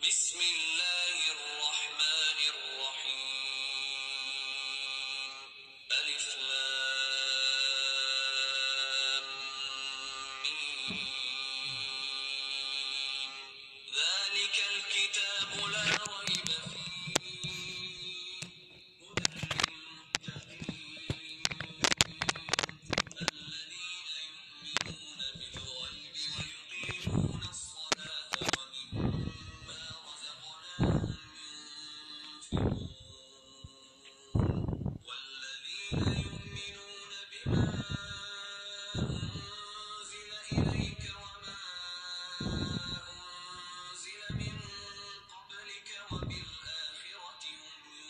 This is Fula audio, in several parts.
بسم الله الرحمن الرحيم ألف لام ميم ذلك الكتاب لا ريب فيه هدى للمتقين الذين يؤمنون بالغيب ويقيمون الصلاة ومما رزقناهم ينفقون والذين يؤمنون بما أنزل إليك وما أنزل من قبلك وبالآخرة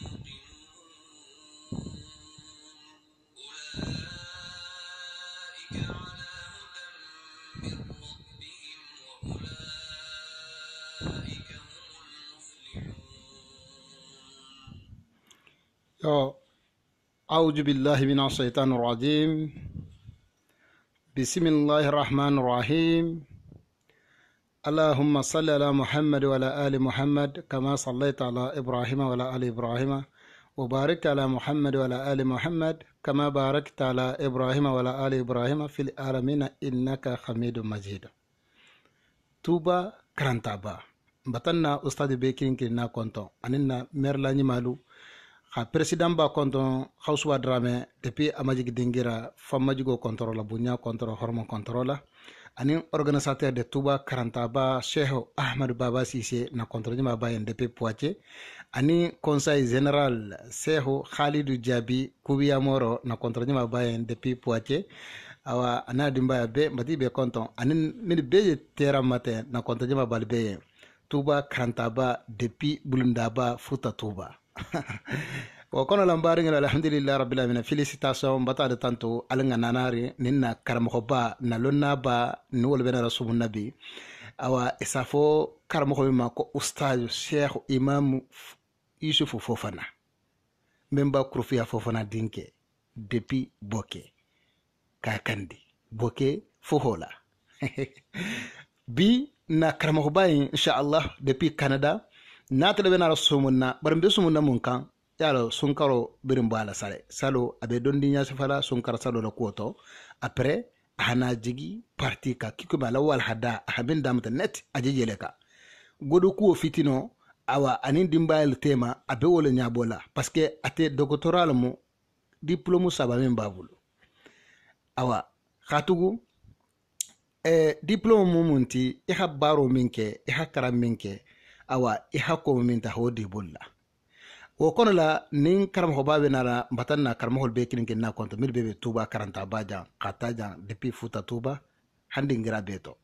هم يوقنون أولئك على هدى من ربهم وأولئك هم المفلحون. أعوذ بالله من الشيطان الرجيم. بسم الله الرحمن الرحيم. اللهم صل على محمد وعلى آل محمد كما صليت على إبراهيم وعلى آل إبراهيم وبارك على محمد وعلى آل محمد كما باركت على إبراهيم وعلى آل إبراهيم في العالمين إنك حميد مجيد. توبا كرانتابا بطلنا أستاذ بيكين كنا كنتو أننا ميرلاني مالو ha president ba konton Hausuwa Drame depuis amajigi dingira famajigo contrôle bunya contrôle hormon contrôle ani organisateur de Touba Karantaba Cheikh Ahmad Baba Cissé na contrôle ma bayen depuis Poitiers ani conseil général Cheikh Khalidou Diaby Koubiya Moro na contrôle ma bayen depuis Poitiers awa ana dimba be mati be konton ani ni be tera matin na contrôle ma balbe Touba Karantaba depuis Bulundaba Futa Touba وكنا لامبارين الحمد لله رب العالمين فيليسيتاسيون بطل تانتو ألنا ناناري نينا كرمخوبا نالونا با نول بين رسول النبي أو إسافو كرمخوبا ماكو أستاذ شيخ إمام يوسف فوفانا ممبا كروفيا فوفانا دينكي دبي بوكي كاكاندي بوكي فوهولا بي na كرمخوبا إن شاء الله دبي كندا ناتل بين رسول النبي برمبي سمونا منكان yalo sunkaro birin bala sale salo abe dondi nya sifala sunkara salo la kuoto après hana jigi parti ka kiko bala wal hada habin damta net ajejele ka godo ku fitino awa anin dimbayel tema abe wala nya bola parce que ate doctoral mo diplôme saba men babulu awa khatugu diplôme mo munti e habaro minke e hakara minke awa e hakko minta hodi bolla وكون لا نين كرم خبابي نارا بطلنا كرمه البيكين كنا كنت مير بيبي توبا كرانتا باجا قاتاجا دبي فوتا توبا هندي نغرا بيتو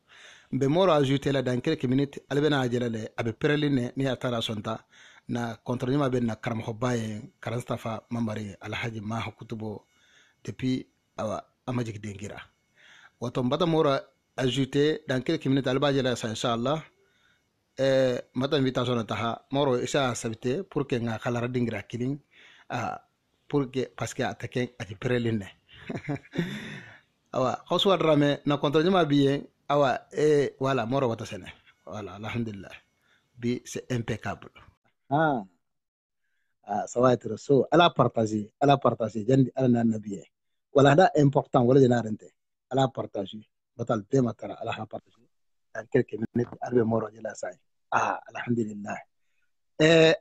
بمورو اجوتي لا دان كيلك مينيت البنا اجلال ابي بريلين ني اتارا سونتا نا كونترني ما بين كرم خباي كرانستافا مامبري الحاج ما كتبو دبي اوا اماجيك دينغرا وتم بدا مورو اجوتي دان كيلك مينيت الباجا لا ان شاء الله mata invitation taha moro isa sabite pour que nga khalara dingra killing pour que parce que attaquer ati preline awa Hausuwa Drame na contrôle ma bien awa voilà moro wata sene voilà alhamdulillah bi c'est impeccable sawait rasul ala partager jandi ala nabiye wala da important wala dinarente ala partager batal tema tara ala ha partager en quelques minutes arbe moro jela sai الحمد لله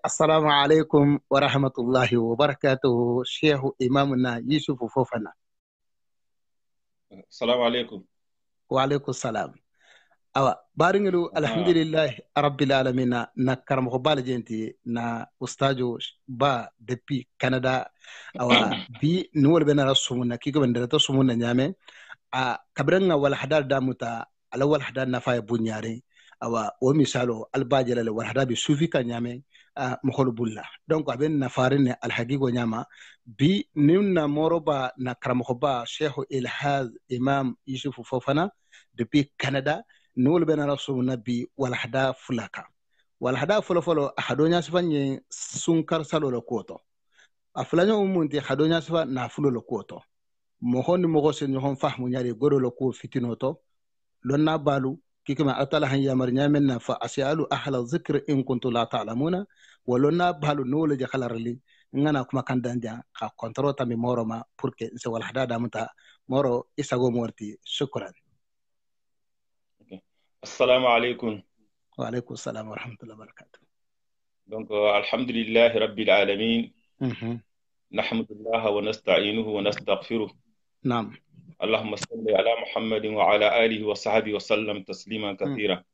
السلام عليكم ورحمة الله وبركاته شيخ إمامنا يوسف فوفانا. السلام عليكم. وعليكم السلام. بارنجلو الحمد لله رب العالمين نكرم خبال جنتي نا أستاذ با دبي كندا بي نور بين رسومنا كيكو بين رسومنا نعمة كبرنا ولا حدار داموتا على ولا حدار نفاي بنياري awa o misalo albajala le warhada bi sufi ka nyame mohol bulla donc aben na farine alhagigo nyama bi nimna moroba na karamkhoba Cheikh Ilhaz Imam Yusuf Fofana depuis Canada nul bena rasul nabi walhada fulaka walhada fulofolo ahadonya sifanye sunkar salo le koto afulanya umunti hadonya sifa na fulo le koto mohon mogo sen hon fahmu nyari godo le ko fitinoto lonna balu كما أطلع هي مرنيا منا فأسألوا أهل الذكر إن كنتم لا تعلمون ولنا بحال نول جخل رلي ngana kuma kan danja ka kontrol ta mi moro ma pour que se wala hada muta moro isago morti shukran. Okay. Assalamu alaikum. Wa alaikum assalam wa rahmatullahi wa barakatuh. Donc alhamdulillah rabbil alamin. Nahmadullah wa nasta'inuhu wa nastaghfiruh. Naam. اللهم صل على محمد وعلى آله وصحبه وسلم تسليما كثيرا.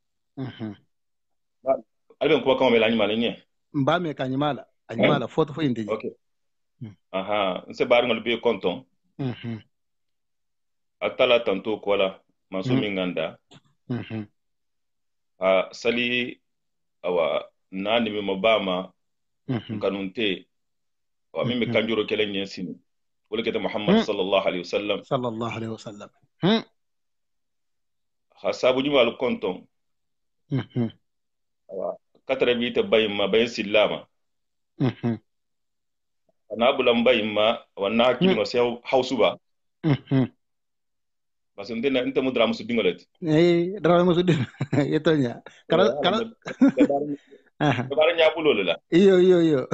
ألبم كما كما ملاني مالني. Mbame kanyimala anyimala foto fo indiji. Okay. Nse bari ngol be konton. Atala tanto kola masumi nganda. Sali awa nani me mabama kanunte wa mimi kanjuro kelen yensini. Wala kete Muhammad sallallahu alaihi wasallam. Sallallahu alaihi wasallam. Hasabu juma al konton. Awa katara bita bayma bayin sillama. Ana bulan bayma wanna hakili ma sai hausuba. Parce que inta mudra musu dingolet. Dara musu din itonya. Kala Bara nyabulo la. Iyo.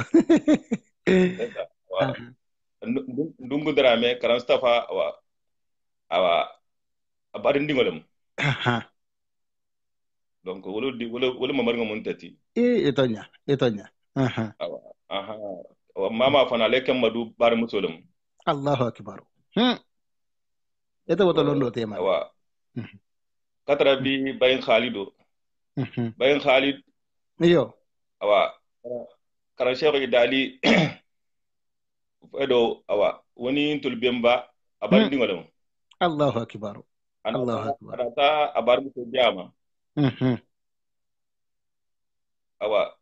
Ndungu drame karan stafa awa abari ndingolem. Donc wolo mamar ngam tati. Itonya. Awa mama fana lekam madu bar musolem. Allahu akbar. Ito wato londo tema. Awa katara bi bayin Khalido. Bayin Khalid. Iyo. Awa karan Sheikh Idali edo awa woni tulbemba abari ndingolem. Allahu akbar. Allahu akbar. Anata abari muso jama. Awa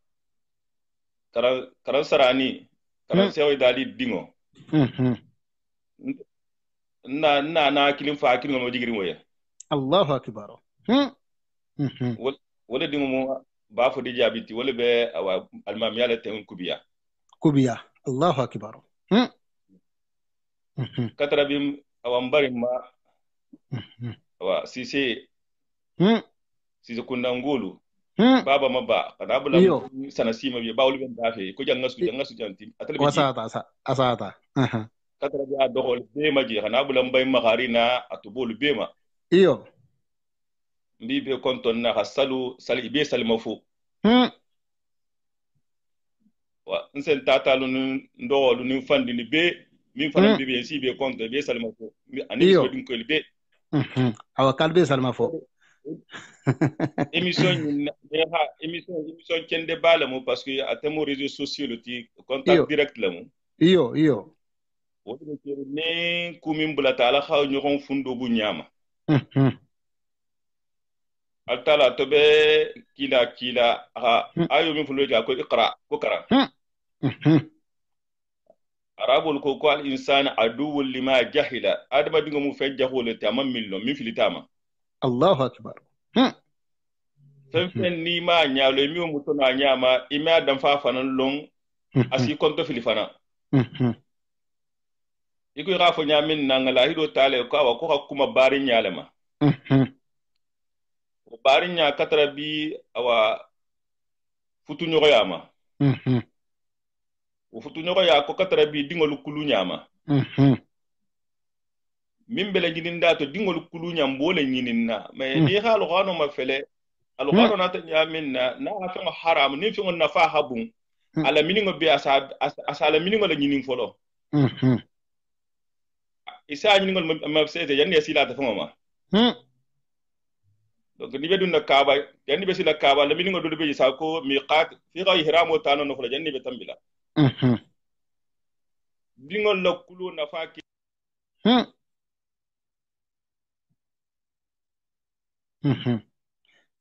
karan sarani karan Sheikh Idali dingo. na kilin fa kilin mo digiri moya. Allahu akbar. Wala dingo mo ba fo di jabiti wala be awa almam yala ten kubiya. Allahu akbar. Katara bim awa mbari ma awa sise kundangulu baba maba kada bula sana sima bi bawlu ben dafe ko jangasu janti atalbi asata katara bi adohol be maji kana bula mbay maharina atubul bema iyo mbi be konton na hasalu sali be salmafu wa nsen tatalu ndolu ni fandi ni be min fana be si be konto be salmafu ani so din ko be awa kalbe salmafu émission kende bala mo parce que atemo réseaux sociaux le ti contact direct la mo iyo o de ne kumin bulata ala xaw ñoxon fundo bu ñama altala to be kila ayo min fulo ja ko iqra ko kara arabul ko al insan adu lima jahila adama dingo mu fe jahole tamam millo min filitama. Allahu akbar. Fen ni ma nyalo mi muto na nyama ime dan fa fanan long asi konto filifana. Iko rafo nyamin na ngala hido tale ko awa ko kuma bari nyalema. O bari nya katara bi awa futu nyoro yama. O futu nyoro ya ko katara bi dingolu kulu nyama. Min bele jininda to dingol kulunya mbole nyininna mais ni halu gano ma fele alu gano na ta minna na fa haram ni fi na fa habun ala miningo be asala miningo la nyinin folo isa nyiningol ma sete yanni sila ta fama donc ni be dun na kaba yanni be sila kaba la miningo do be sa ko miqat fi ga ihramu tano no folo yanni be tambila dingol la kulu na fa ki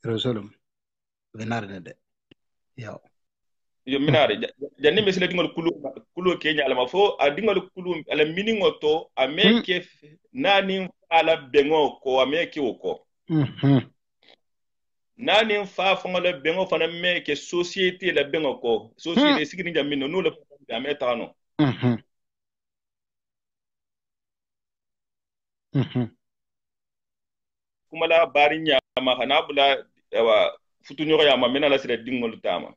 Rasulum benarne de yo minare janni be sila dingol kulu kenya ala mafo a dingol kulu ala miningo to a meke nani ala bengo ko a meke ko nani fa fongola bengo fana meke société la bengo ko société sigini jamino no le a metano kumala bari nyama kana bula wa futunyo ya mamena la sire dingol tama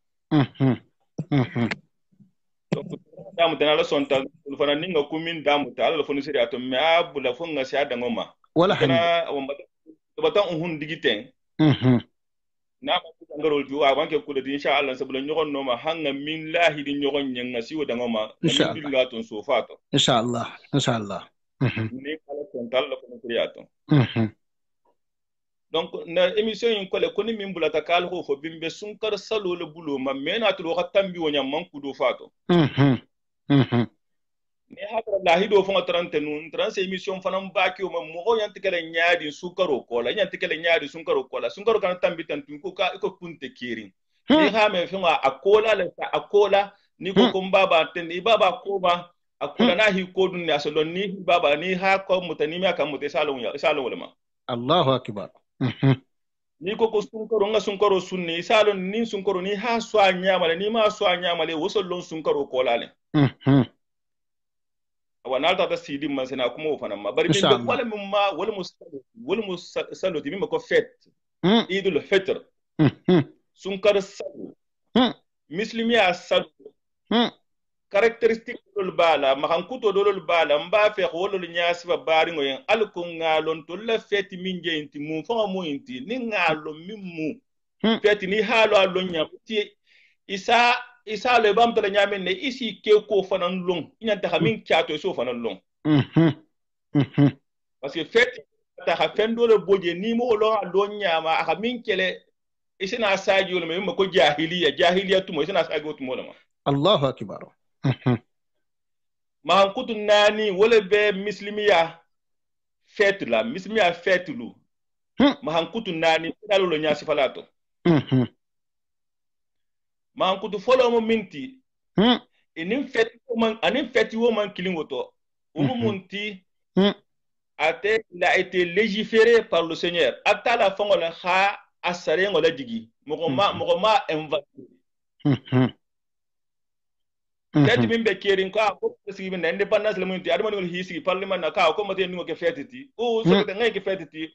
damu tana la sonta fana ninga kumin damu ta ala fonu sire ato me abula fonga si ada ngoma wala kana bata un digiten na ma ku ngarol ju wa banke ku de insha Allah sabula nyogon no ma hanga min lahi di nyogon nyanga si wo dangoma na min la ton so fato insha Allah ni kala ton talla ko sire ato donc na émission yin kole koni min bulata kal ho fo bimbe sunkar salo le bulo ma mena to ko tambi wonya man ku do fato ne hakra la hido fo 30 nun 30 émission fanam baki o ma mo yanti kala nyaadi sukaro kola yanti kala nyaadi sunkaro kola sunkaro kan tambi tan tun ko ka ko punte kirin ni ha me fi ma akola la sa akola ni ko baba ten ni baba ko ba akola na hi ko dun ne asalon ni baba ni ha ko mutani me kan mutai salon wala ma Allahu akbar ni ko sunkaro nga sunkaro sunni salon ni sunkaro ni ha swa nyamale ni ma swa nyamale wosolon sunkaro kolale wana ta sidi man sana kuma wo fana ma bari min wala min ma wala musalo di min ko fet idul fitr sunkar salo muslimi asal caractéristique dol bala ma kan kuto dol bala mba fe wolo nyaasi ba bari ngoyen alko ngalon to la feti min jeinti mu fa mo inti ni ngalo min mu feti ni halo alon nyamti isa le bam tala nyamen ne isi ke ko fanan long inyanta hamin kyato so fanan long parce que feti ta ha fendo le boje ni mo lo alon nyama hamin kele isina saji wala me ko jahiliya tumo isina saji tumo la ma Allahu akbar ma kutu nani wala be muslimiya fetlu ma kutu nani dalo lo nyasi falato ma kutu folo mo minti enin feti wo man kilingoto umunti ate il a été légiféré par le Seigneur atala fongola kha asare ngola digi mo ma inventé feti min be kerin ko sigi min independence le munti adama ngol hisi parlement na ka ko mate ngo ke fetiti o so ke ngay ke fetiti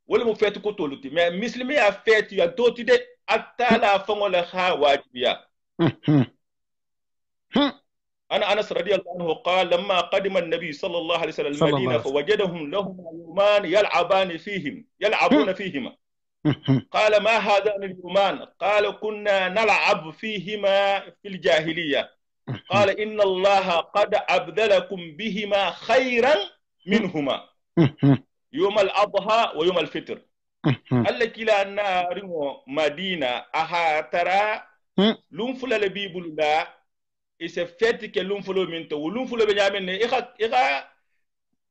wala mo feti ko toluti mais muslimi a feti ya doti de atala fongola kha wajibiya أنا أنس رضي الله عنه قال لما قدم النبي صلى الله عليه وسلم المدينة فوجدهم لهم يومان يلعبون فيهما قال ما هذان اليومان قال كنا نلعب فيهما في الجاهلية قال إن الله قد أبدلكم بهما خيرا منهما يوم الأضحى ويوم الفطر ألا كلا نار مدينة أها ترى لنفل لبيبل لا ise fête ke lumfulo minto lumfulo be nyamin ne ika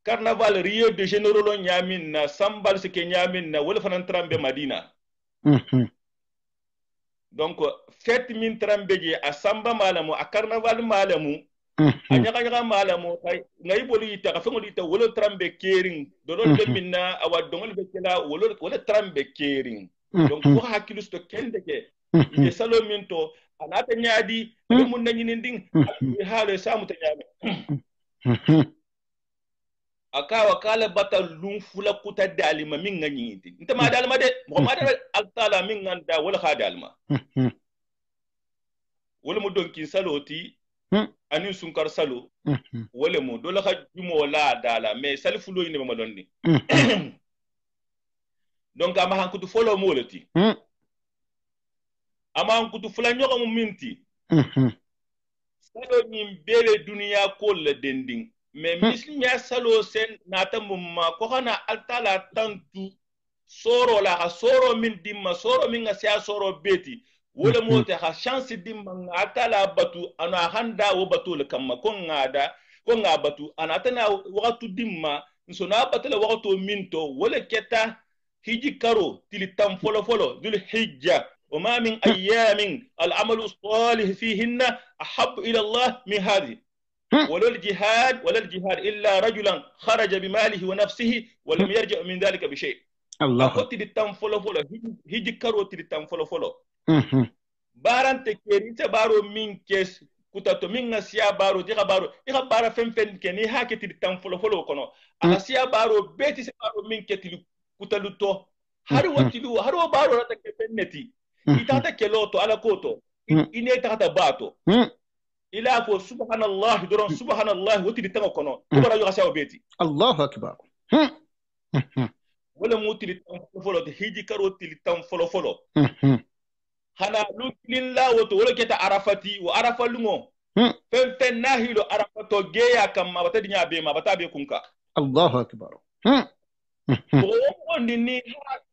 carnaval Rio de Janeiro lo nyamin na sambal se ke nyamin na wala fanan trambe Madina donc fête min trambe je a samba malamu a carnaval malamu a nyaka malamu ngai bolu ita ka fengol ita wala trambe kering dolo de minna awa dongol be kala wala trambe kering donc ko hakilu sto kende ke ide salo minto anata nyaadi be mun nañi nding haalo samu ta nyaame akawa kala batal lum fula kuta dalima min ngani ndi ntama dalma de mo ma dal altala min nganda wala khadalma wala mo donki saloti anin sunkar salo wala mo do la jumo la dala mais sal fulo ni ma donni donc ama hankutu folo mo lati ama kutu fula nyoga mu minti salo nyim bele dunia ko le dending mais mislinya salo sen nata mumma ko hana altala tantu soro la soro min dimma soro min nga soro beti wala mote ha chance dimma atala batu ana handa wo batu le kamma ko nga batu anatana wakatu dimma nsona batala wakatu minto wala keta hiji karo tilitam folo dul hijja وما من أيام العمل الصالح فيهن أحب إلى الله من هذه ولا الجهاد إلا رجلا خرج بماله ونفسه ولم يرجع من ذلك بشيء الله أخذت للتنفل هيجي كروت للتنفل باران تكيري تبارو من كيس kutato minga siya baro diga baro iga bara fen ken ni haketi tan folo kono ala siya baro beti se baro min keti kutaluto har watilu har wa baro rata ke penneti itata ke loto ala koto ine tata bato ila ko subhanallah doron subhanallah wati tango kono bara yo gasaw beti Allahu akbar wala mutili tan folo de hiji karo tili tan folo hana lukin la woto wala keta arafati wa arafalungo fen nahilo arafato geya kam ma batadi nya be ma batabe kunka Allahu akbar o ni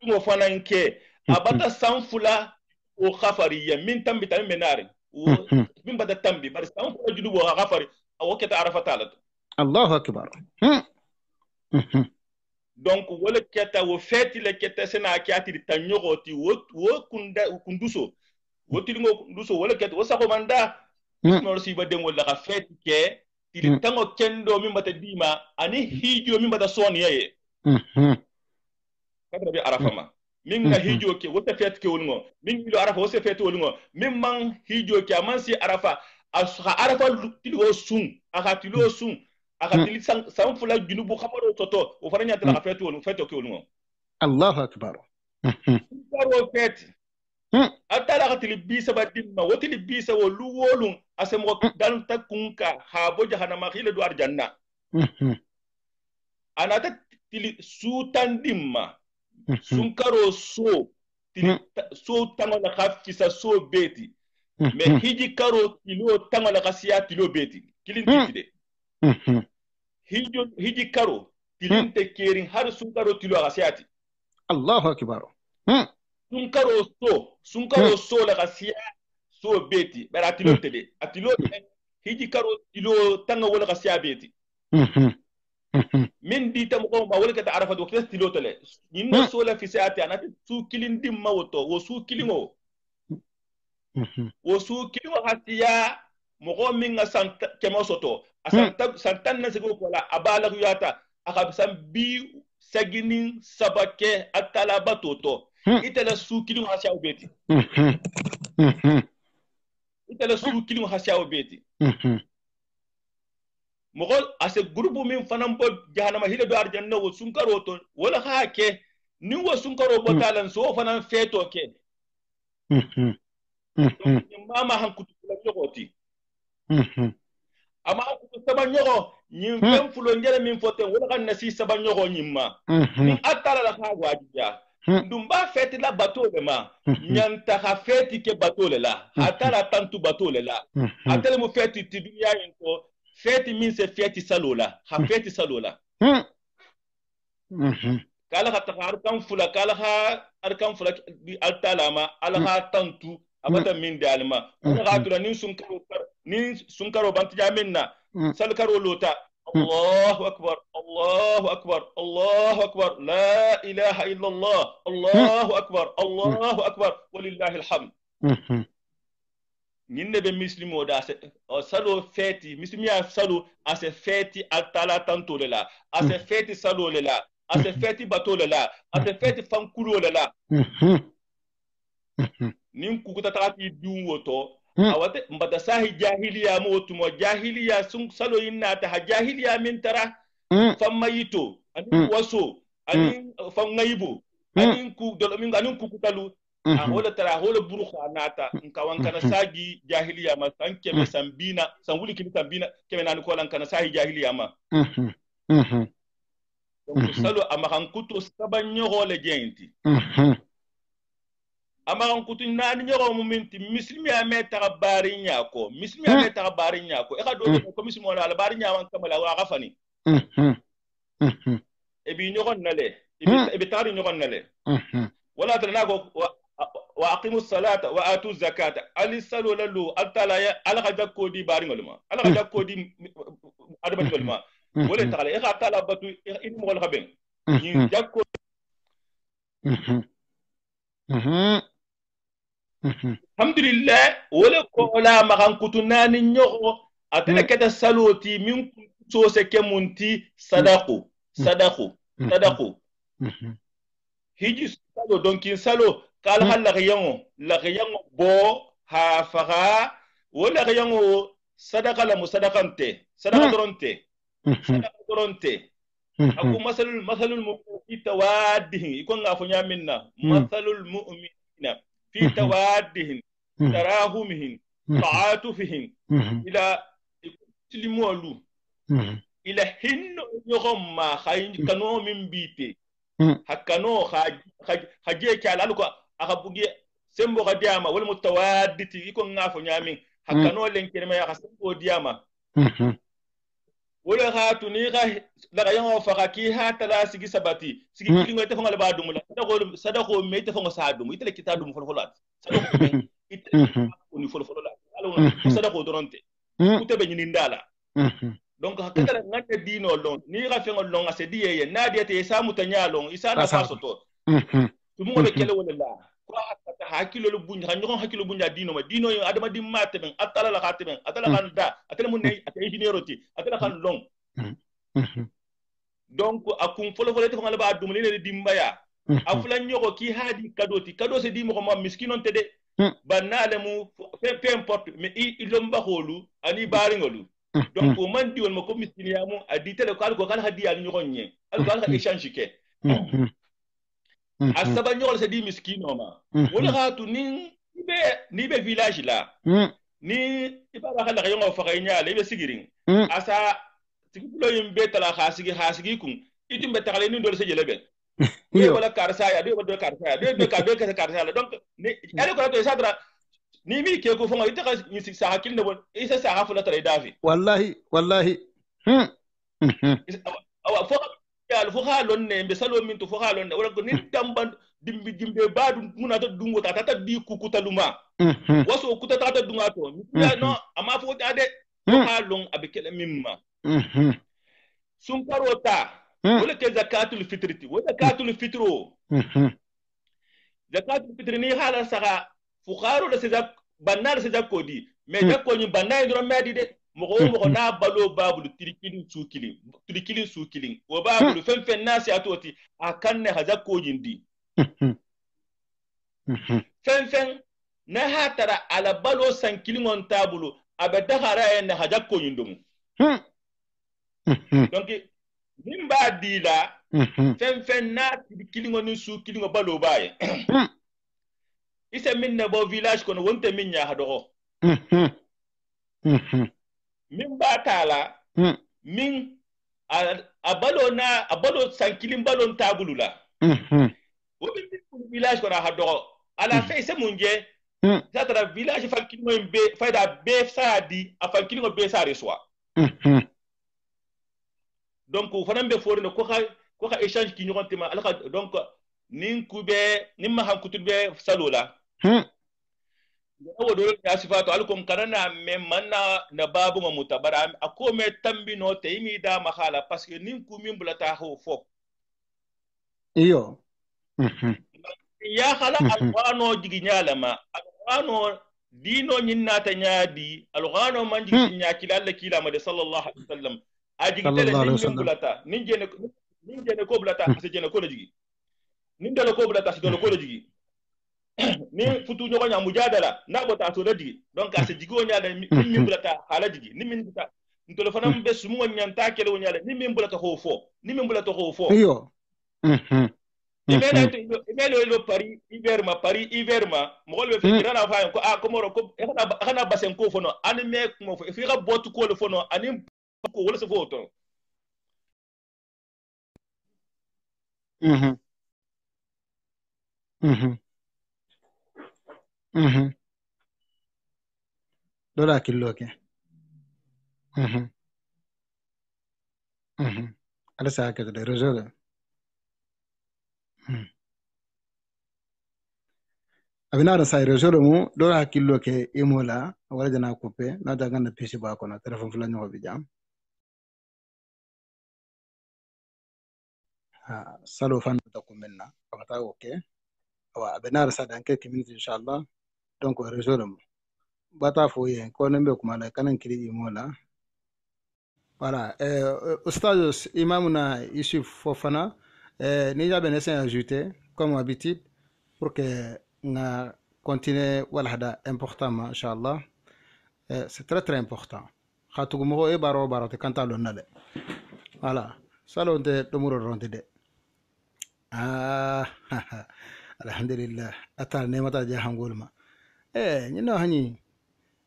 mo fananke abata sanfula o khafariya min tambi tan menare min bada tambi bar sanfula junubo khafari aw keta arafata la Allahu akbar donc wala keta wo feti le keta sena kiati tanyogoti wo kunduso wotilingo kunduso wala keta wo sako manda no si badem wala ka feti ke tili tango kendo min bata dima ani hijo min bata soni yeye kadra bi arafama min na hijo ke wota feti ke wongo min ilo arafa wo se feti wongo min man hijo ke man si arafa asha arafa tilo sun aka tilo sun akatili sanfula junubu khamaro toto o faranya tala fetu wonu feto ke wonu Allahu akbar karo feti atala akatili bisa badimma wotili bisa wo luwolun asemo dan takunka ha bo jahannama khile do arjanna anata tili sutan dimma sun karo so tili so tangola khafisa so beti me hiji karo tilo tangola khasiya tilo beti kilin titide hiji karo tilinte kerin har sun karo tilo agasiati Allahu akbar sun karo so la gasiya so beti bara tilo tele atilo hiji karo tilo tanga wala gasiya beti min di tam ko ma wala ka arafa do kess tilo tele ninna so la fi saati anati su kilin dimma woto wo su kilingo wo su kilingo gasiya mo min nga sant kemo soto santan na sego kola abala yata aka bi saginin sabake atala batoto itala su kilim hasya obeti itala su kilim hasya obeti mogol ase grupu min fanam bo jahannama hile do arjanna wo sunkaro to wala haake ni wo sunkaro bo talan so fanan feto ke mama hankutu la jogoti ama ko sabanyogo nyim fem fulo ngere min fote wala kan nasi sabanyogo nyimma ni atala la ka wajiya ndumba feti la batole ma nyanta ha feti ke batole la atala tantu batole la atele mu feti tiduya yento feti min se feti salola ha feti salola kala ka takar kan fula kala ha arkan fula bi altala ma ala ha tantu abata min dalma wala ga tura nin sunkaro bantija minna salkaro lota Allahu akbar Allahu akbar Allahu akbar la ilaha illa Allah Allahu akbar walillahi alhamd ninne be muslimo da salo feti muslimiya salo ase feti altala tanto lela ase feti salo lela ase feti bato lela ase feti fankulo lela nin kukuta takati dun woto awate mbada sahi jahiliya mo tumo jahiliya sun salo yinna ta jahiliya min tara famayito ani waso ani fangayibo ani ku dolo min anin kukutalu ahola tara hola buruha nata nkawan kana sagi jahiliya ma san keme sambina san wuli kimi sambina keme nan ko lan kana sahi jahiliya ma donc salo amakan kuto sabanyo le jenti amaran kutu nani nyoro muminti muslimi ame takabari nyako muslimi ame takabari nyako e ka do ko muslimo la bari nyawan kamala wa gafani e bi nyogon nale e bi tari nyogon nale wala tana go wa aqimus salata wa atu zakata ali salu lalu altala ya alaka jakko di bari ngolma alaka jakko di adaba ngolma wala takala e ka tala batu in mo la ben ni jakko alhamdulillah wala ko la makan kutunani nyogo atele keta saloti min so se kemunti sadaqu hiji salo donkin salo kala halla yango bo ha faga wala yango sadaqa la musadaqante sadaqa doronte أكو مثل المؤمن في توادهم يكون غافو منا مثل المؤمنين في توادهم تراهمهم تعاطفهم إلى تلمولو إلى هن يوم ما خاين كانوا من بيتي هكانو خاجي كالا لوكو أخبوجي سمبو غدياما والمتوادتي يكون غافو نيامين هكانو لينكيما يا سمبو دياما wala hatu ni ga daga yango faka ki hata la sigi sabati sigi kilingo te fonga ba dumula sadako me te fonga sadum itele kitadum folfolat sadako me itele ni folfolat alo sadako doronte kutebe ni ndala donc hakata ngate dino long ni ga fengo long ase diye na diye te samu tanya long isana faso to tumu be kele wala la ko hakata hakilo lu bunja nyon hakilo bunja dino ma dino yo adama di mate ben atala la khate ben atala kan da atala mun ne atala engineeroti atala kan long donc akun folo te ko ngala ba dum le dimbaya afula nyoko ki hadi kado se di mo ma miskinon te de banale mu peu importe mais il lomba holu ani baringolu donc o man di won mako miskiniyamu adi tele ko kal hadi al nyoko nye al ko échange ke asaba nyol se di miskino ma wala hatu ni be village la ni ibara kala ga yongo fa nya le be sigirin asa tigulo yimbe tala khasigi kun itumbe takale ni ndol se jelebe yo wala karsaya do wala karsaya do ka karsaya donc ni ale ko to sadra ni mi ke ko fonga itaka ni sa hakil ne bon isa sa hafu la tare dafi wallahi awa fo ya fo halon ne be salo min to fo halon ne wala ko ni tamban dimbe badu muna to dungo tata di kukutaluma waso kutata dunga to no ama fo ade fo halon abikele mimma sun karota wala ke zakatul fitriti wala zakatul fitro zakatul fitri ni hala saka fuqaru da seza bannar seza kodi me jakko ni bannar do medi de mo na balo babul tirikilin sukilin wa babul fen nasi atoti akanne hazakko jindi fen na hatara ala balo sankilin on tabulu abada harayen hajakko yindum donc min ba dila fen na kilingo ni su kilingo balo baye ise min ne bo village kono wonte min nya hado min ba tala min a balo sankilin balon tabulula wo min village kono hado ala fe se munje zatara village fa kilingo be fayda be saadi a fa kilingo be sa reswa donc fanan be forne ko ka échange ki ñogonte ma alaka donc nin kube nimma han kutube salola do ya sifato alkum karana me manna na babu ma mutabara akome tambi no te imi da mahala parce que nin ku min bulata ho fo iyo ya khala alwano jigi nyalama alwano dino nyinna ta nyaadi alwano man jigi nyaaki Allah kila ma de sallallahu alaihi wasallam aji tele nin bulata nin jene ko bulata se jene ko lejigi nin dole ko bulata se dole ko lejigi ni futu nyogo nya mujadala na bota to lejigi donc ase jigo nya da min bulata hala jigi ni min bulata ntolo fanam be sumu nyanta kele wonya ni min bulata ho fo iyo imelo lo Paris hiverma mo golbe fe rana fa ko a ko moro ko xana basen ko fono anime mo fi ga botu ko le fono anim ko wala se foto dola killo ke ala sa ka de réseau abina da sai réseau mu dola killo ke imola wala dana couper na daga na pc ba ko na téléphone fula ñoo bi jam salo fan ta ko menna amata ok wa abina da sa dan quelques minutes inchallah donc réseau mu bata fo yen ko nembe kuma la kanan kiri imola voilà ustaz imamuna Yusuf Fofana ni jabe ne sen ajouter comme habitude pour que na continuer wala hada important inchallah c'est très très important khatugo mo e baro te kanta lo nale voilà salonte ɗomuro ronte de alhamdulillah ata nemata je hangol ma ñino hañi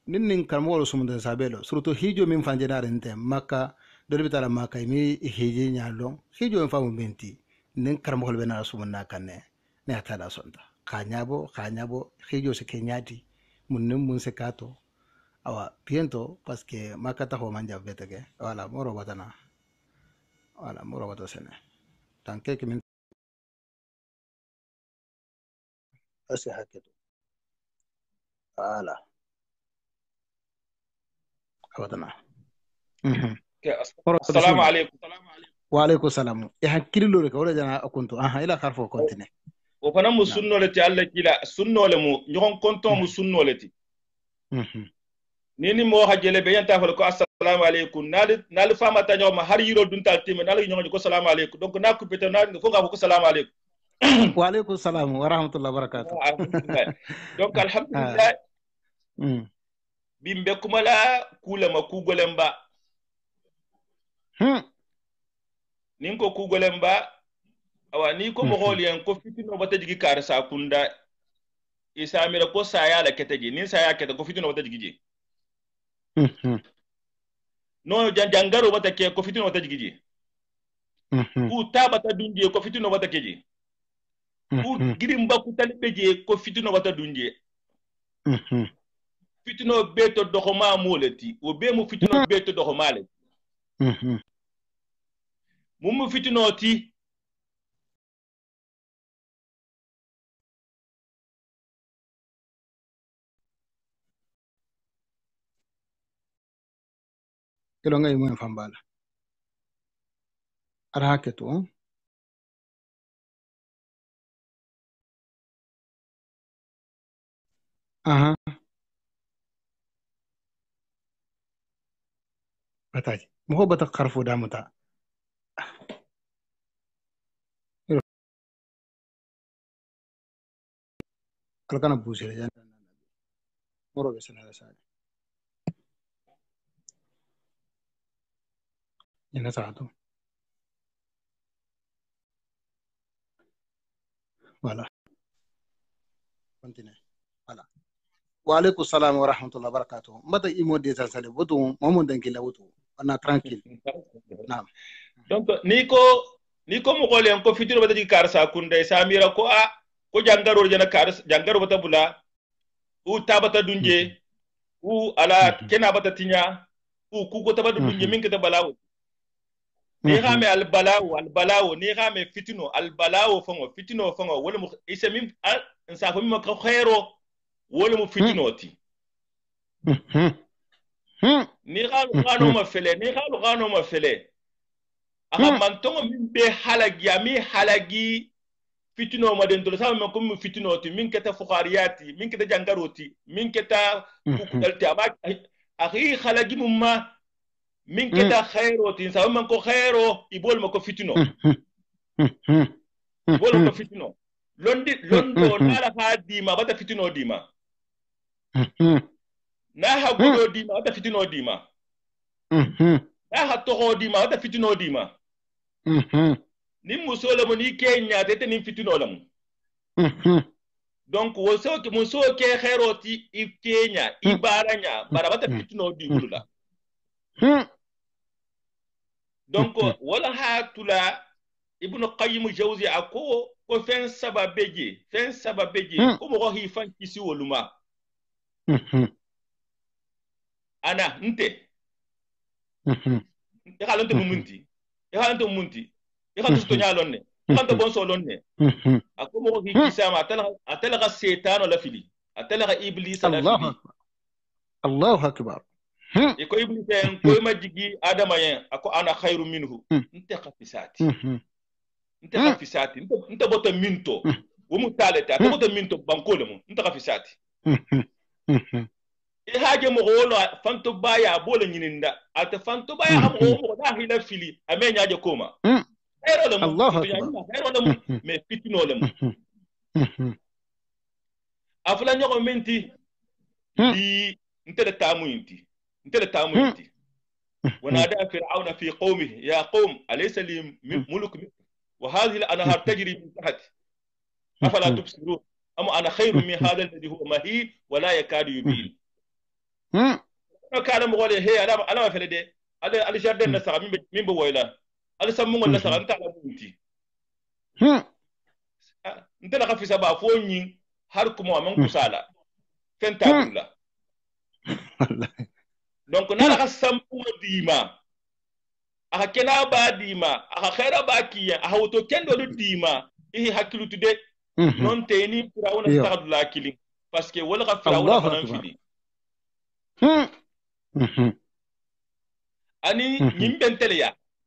nin nin karmowol sumude sabelo surtout hijo min fanjenare nte makka dole bitala makka mi hiji ñalon hijo en famu benti nin karmowol be na sumunna kanne ne atala sonta khañabo hijo se keñati mun nin mun se kato awa biento parce que makka taho manja betege wala moro batana wala moro bata sene tanke que min ase haketo wala abatana assalamu alaikum. wa alaikum salam e hakkillo rek wala jana akunto ila harfo continue o fana mu sunnole ti Allah kila sunnole mu ñogon konton mu sunnole ti nini mo hajele be yanta fal ko assalamu alaikum nal fama ta ñoma har yiro dun tal tim nal ñogon ko assalamu alaikum donc na ko pete na fo nga ko assalamu alaikum wa alaikum salam wa rahmatullahi wa barakatuh donc alhamdulillah bimbe kumala kulama kugolemba nin ko kugolemba awa ni ko mogol yen ko fitino bata jigi kar sa kunda isamira ko saya la keteji nin saya kete ko fitino bata jigi no jangaro bata ke ko fitino bata jigi ku tabata dunje ko fitino bata keji ku girimba ku talbe je ko fitino bata dunje fitino beto doxoma moleti o be mu fitino beto doxoma le mu fitino ti kelo ngay mo fambala ara haketo aha bataji mo bata kharfo damuta kalkana busere jan moro be sana sa ina saatu wala continue wala wa alaikum salam wa rahmatullahi wa barakatuh mbata imo de sale botu momon dankila wutu ana tranquille naam donc ni ko mo golen ko fitino bata jigi kar sa kunda samira ko ko jangaro jana kar jangaro bata bula u tabata dunje u ala kena bata tinya u ku ko tabata dunje min kita balawo ni xame albalawo ni xame albalawo fitino fango wala mu isamin sa ko mi ko xero wala mu fitino ti ni xalu gano ma fele aha mantongo min be halagi fitino ma den to sa ma ko mu fitino ti min keta fuqariyati min keta jangaroti min keta kukutalti ama akhi halagi mumma min keta khairo tin sa man ko khairo ibol mako fitino ibol ko fitino londo nala ha dima bata fitino dima na ha godo dima bata fitino dima na ha toho dima bata fitino dima ni musole mo ni kenya tete ni fitino lamu donc muso ke khairo ti i kenya ibaranya barabata fitino di gulula donc wala hatula ibnu qayyim jawzi ako ko fen sababeje ko mo hi fan kisi woluma ana nte e halonte mumunti e halonte to nyalonne e halonte bonso lonne ako mo hi kisama atala setano la fili atala iblis la fili Allahu akbar e ko iblis en ko majigi adama yen ako ana khairu minhu nte khafisati nte bota minto wo mutaleta to bota minto bankole mu nte khafisati e haje mo wolo fanto baya bola nyininda ata fanto baya am o da hila fili amenya je koma ero le mu Allahu akbar ero le mu me fitino le mu afula nyoko menti di ntele tamu inti ونادى فرعون في قومه يا قوم أليس لي ملك مصر وهذه الأنهار تجري من تحتي أفلا تبصرون أما أنا خير من هذا الذي هو مهين ولا يكاد يبين. كان مقول هي أنا ما في لدي على جردن نسخة من بويلا على سمون النسخة أنت على بنتي أنت لك في سبعة فونين هاركم ومن كسالة فنتابولا donc nala ka sampu dima aka kena ba dima aka khaira ba kiya aka woto kendo do dima ihi hakilutu de non teni firawna stagdula kilin parce que wala ka firawna fanan fili ani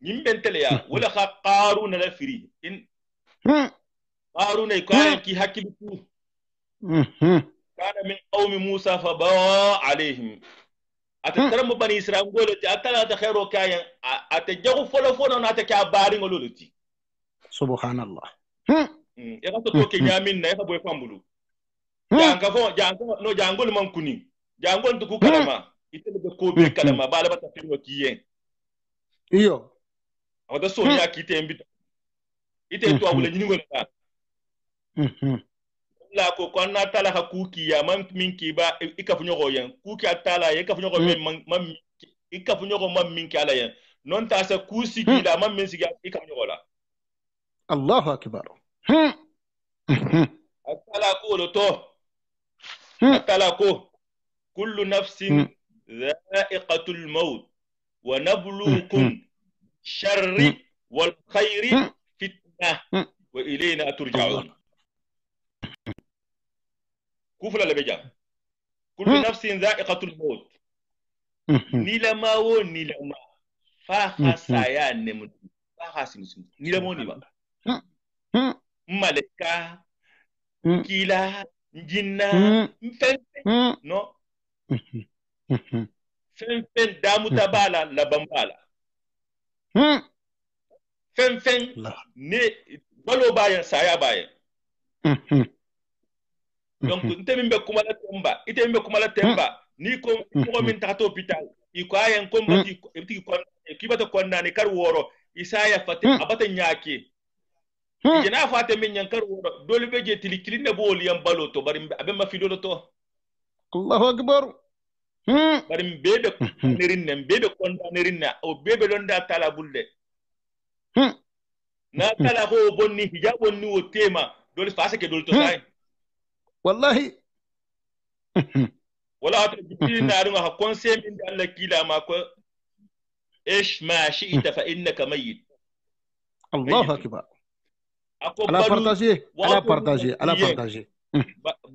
nyimbenteleya wala ka qaruna la firi in qaruna ko ki hakilutu kana min qawmi musa fa ba alaihim atataram bani israel ngolo ti atala ta khairo kayan atajagu folo na ta ka bari ngolo ti subhanallah e ka to ke nyamin na e ka boy pambulu jangol man kuni jangol to ku kalama itele be ko be kalama bala bata firmo kiyen iyo awda so ya kite mbita ite to abula nyingo na la ko konna tala ha kuki ya man minki ba ikafu nyogo yen kuki atala ye ikafu nyogo man ikafu nyogo man minki ala yen non ta sa kusi gila man min siga ikafu nyogo la Allahu akbar atala ko lo to atala ko kullu nafsin dha'iqatul maut wa nabluukum sharri wal khairi fitnah wa ilayna turja'un kufla la beja kullu nafsin dha'iqatul maut nilama wo nilama fa khasaya nem fa khasin nilama ni ba malaka kila jinna no fen damu tabala la bambala fen ne balo bayan saya bayan donc nte min be kuma la temba ni ko min tato hospital iko ayen ko mbati ti ko ki bata ko nani kar woro isaya fate abata nyaake jena fate min nyan kar woro dole be je tilikili ne bo liyam balo to bari abe ma fido to Allahu akbar bari bebe nerin nem bebe ko nerin na o bebe londa tala bulde na tala ko bonni hijabon ni o tema dole fase ke dole to sai wallahi wala ta jibril na ringa hakon sai min da Allah kila ma ko ish ma shi'ta fa innaka mayyit Allahu akbar ala partager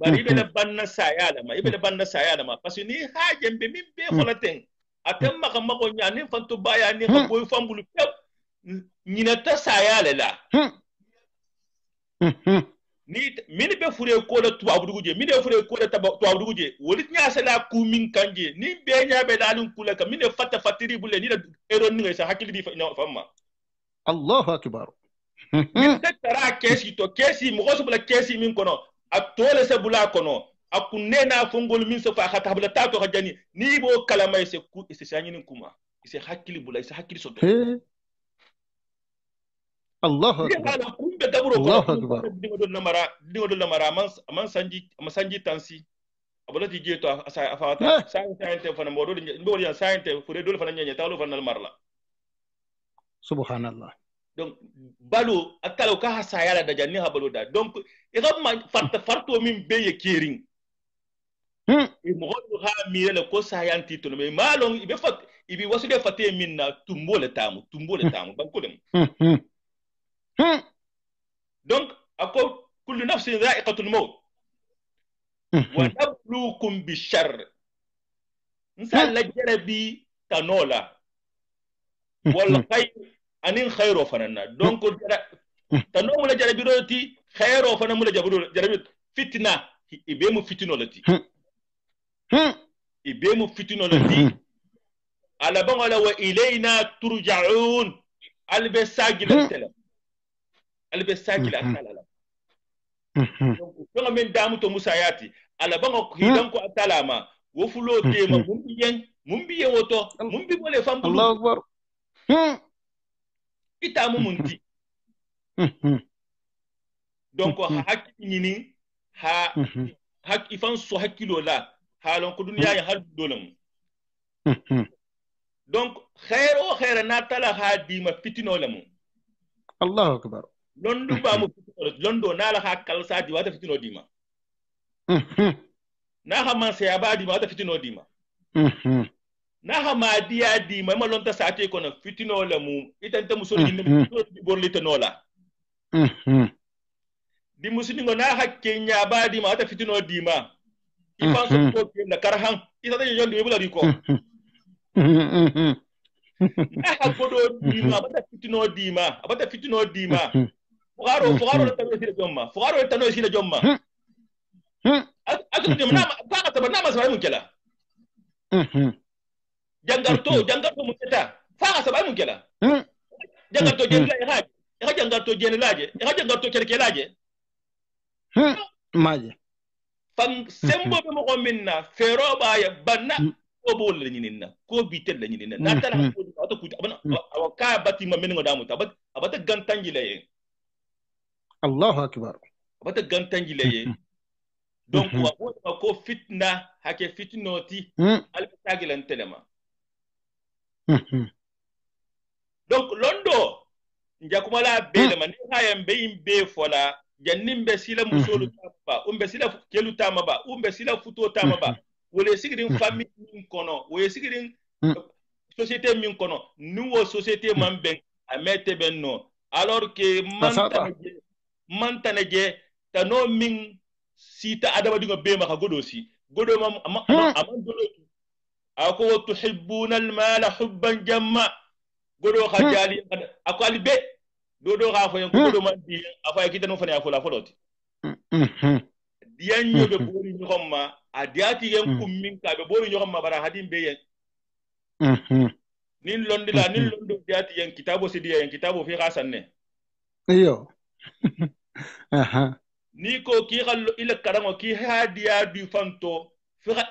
bari be banna sayala ma ibe banna sayala ma parce ni hajem be min be kholaten atam ma kam ko nyani fanto baya ni ko boy fambulu pep nyina ta sayala la ni mini be fure ko la tuwa buduguje mini be fure ko la tuwa buduguje woli nya sala ku min kanje ni be nya be dalun kula ka mini fata fatiri bulle ni da eron ni sa hakili di famma Allahu akbar min tara kesi mo ko bula kesi min kono atole se bula kono akunne na fongol min so fa khata bula tato khajani ni bo kalama se ku se shanyini kuma se hakili bula se hakili so Allahu akbar Allahu akbar dingo do namara man sanji tansi abolati jeto asa afata sante fana modo ndo yan sante fure dole fana nyanya tawlo fana marla subhanallah donc balo atalo ka hasayala da janni ha balo da donc igam ma farto min beye kering e mo ha mi le ko sayanti to me malong ibe fat ibi wasude fate minna tumbole tamu banko dem donc ako kullu nafsin dha'iqatul maut wa nabluukum bisharr nsalla jarabi tanola wal khayr anin khayro fanana donc tanomu la jarabi roti khayro fanamu la jarabi fitna ibe mu fitino lati ala bangala wa ilayna turja'un albe sagila tala albe sagila tala donc min damu to musayati ala bango hidan ko atalama wo fulo tema mun biye woto mun bi bole fam bulu Allahu akbar. ita mu munti donc ha hakki nyini ha hak ifan so hakkilo la halon ko duniya ya hal dolam donc khair na tala ha di ma fitino lamu Allahu akbar. londo ba mu fitino londo na la ha kalsa di wata fitino di ma na ha man se abadi ma wata fitino di ma na ha ma dia di ma lonta sate ko na fitino lamu itanta musol yinde musol di borlita nola di musini na hakke nya abadi ma wata fitino di ma ifan so ko ke na karhan ita da yondi we bula di ko na ha godo di ma abata fitino di ma fugaro la tano sila jomma fugaro la tano sila jomma atu di na ba ta na ma sa mun kela jangarto mun keta fa sa ba mun kela jangarto jen la ha jangarto jen laje ha jangarto kerke laje maje fan sembo be mo minna fero ba ya banna ko bol la nyinina ko bitel la nyinina na tala ko to ku abana ka bati ma men ngodamu ta abata gantangi leye Allahu akbar. abata gantangi leye donc wa ko fitna hake fitnoti al tagilan telema donc londo njakuma la bele man hayam be fola jannimbe sila musolu tamba umbe sila kelu tama ba umbe sila futo tama ba wole sigirin famille min kono wole sigirin société min kono nuwo société man ben amete benno alors que man tanaje tano min sita adama dingo be maka godo si godo mam aman godo ako tuhibbuna almala hubban jamma godo khajali ako albe dodo ga fo godo man di afa kitano fane afola foloti diyan yobe bori nyoma adiati yen kummin ka be bori nyoma bara hadin be yen nin londo diati yen kitabo sidi yen kitabo fi khasanne iyo ni ko ki xallo ila karango ki hadiya du fanto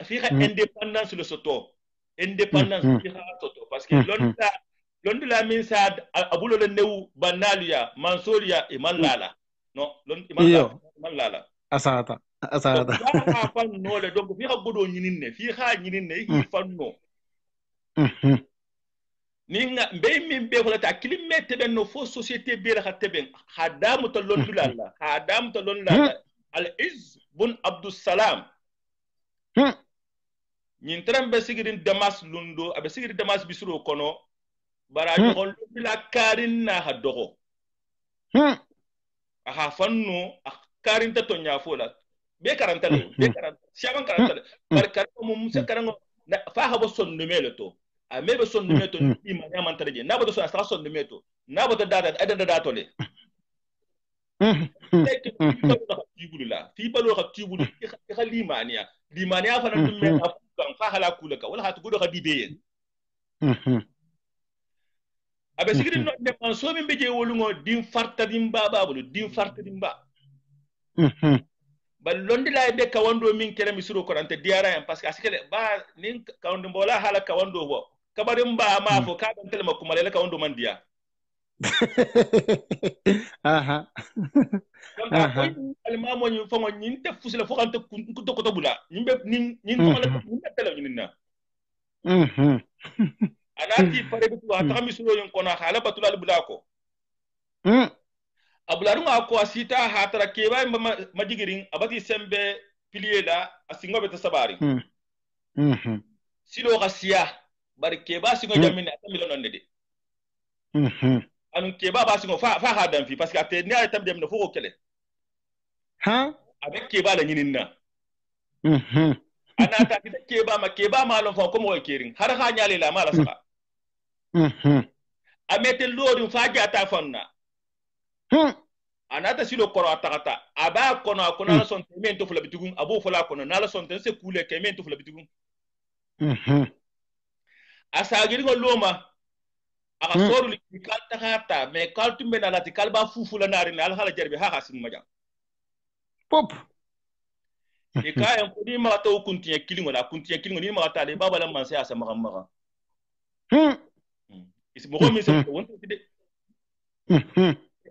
fi indépendance le soto indépendance fi soto parce que londo la min sa abulo le new banalia mansoria e mallala non londo mallala asata ya fan no le donc fi godo nyinine fi nyinine hi fanno ninga mbey min be wala ta kilimete ben no fo société be la teben hadamu to londulalla al iz bun abdus salam nyin trambe sigirin damas lundo abe sigiri damas bisuro kono baraji on londula karin na hadogo aha fanno karin ta to nyafola be karantale shaban karantale bar karamo mum se karango fa habo sonno mele to a mebe son numeto ni ma nyama ntareje na bodo so astra son numeto na bodo dada adada datole tibulula tibalo ka tibulu ka limania fa na dumme afan fa hala kulaka wala hatu godo ka dibe abe sigiri no de man so min beje wolungo dim farta dim baba bulu dim farta dim ba bal londi la be ka wando min kere mi suro ko ante diara parce que asikele ba nin ka wando bola hala ka wando bo kabarin ba ma fo ka dan telma kuma lele ka wando man dia alma mo ñu fa mo ñin te fusila fo kan te ku to ko to bula ñimbe nin ko la ñu tele ñu na anati pare bi wa ta mi suro yon ko na hala batula bula ko abularu nga ko asita hatara keba ma jigirin abati sembe pilier la asingo beta sabari silo gasiya bari keba singo jamine atamilo non de anu keba ba singo fa hadan fi parce que ate ni ay tam dem no foko kele avec keba la nyininna anata keba ma lon fa ko mo kirin har ha nyale la mala saka amete lodum fa jata fonna anata silo koro atakata aba kono akona son temento fula bitugun abu fula kono nala son tense kule kemento fula bitugun asagiri ngo loma aka soru li kalta hata me kaltu mena lati kalba fufula nari na hala jarbi ha hasin maja pop e kayan ko ni ma taw kuntiya kilingo ni ma ta le baba lam man sai asa maga isi mo mi sa won de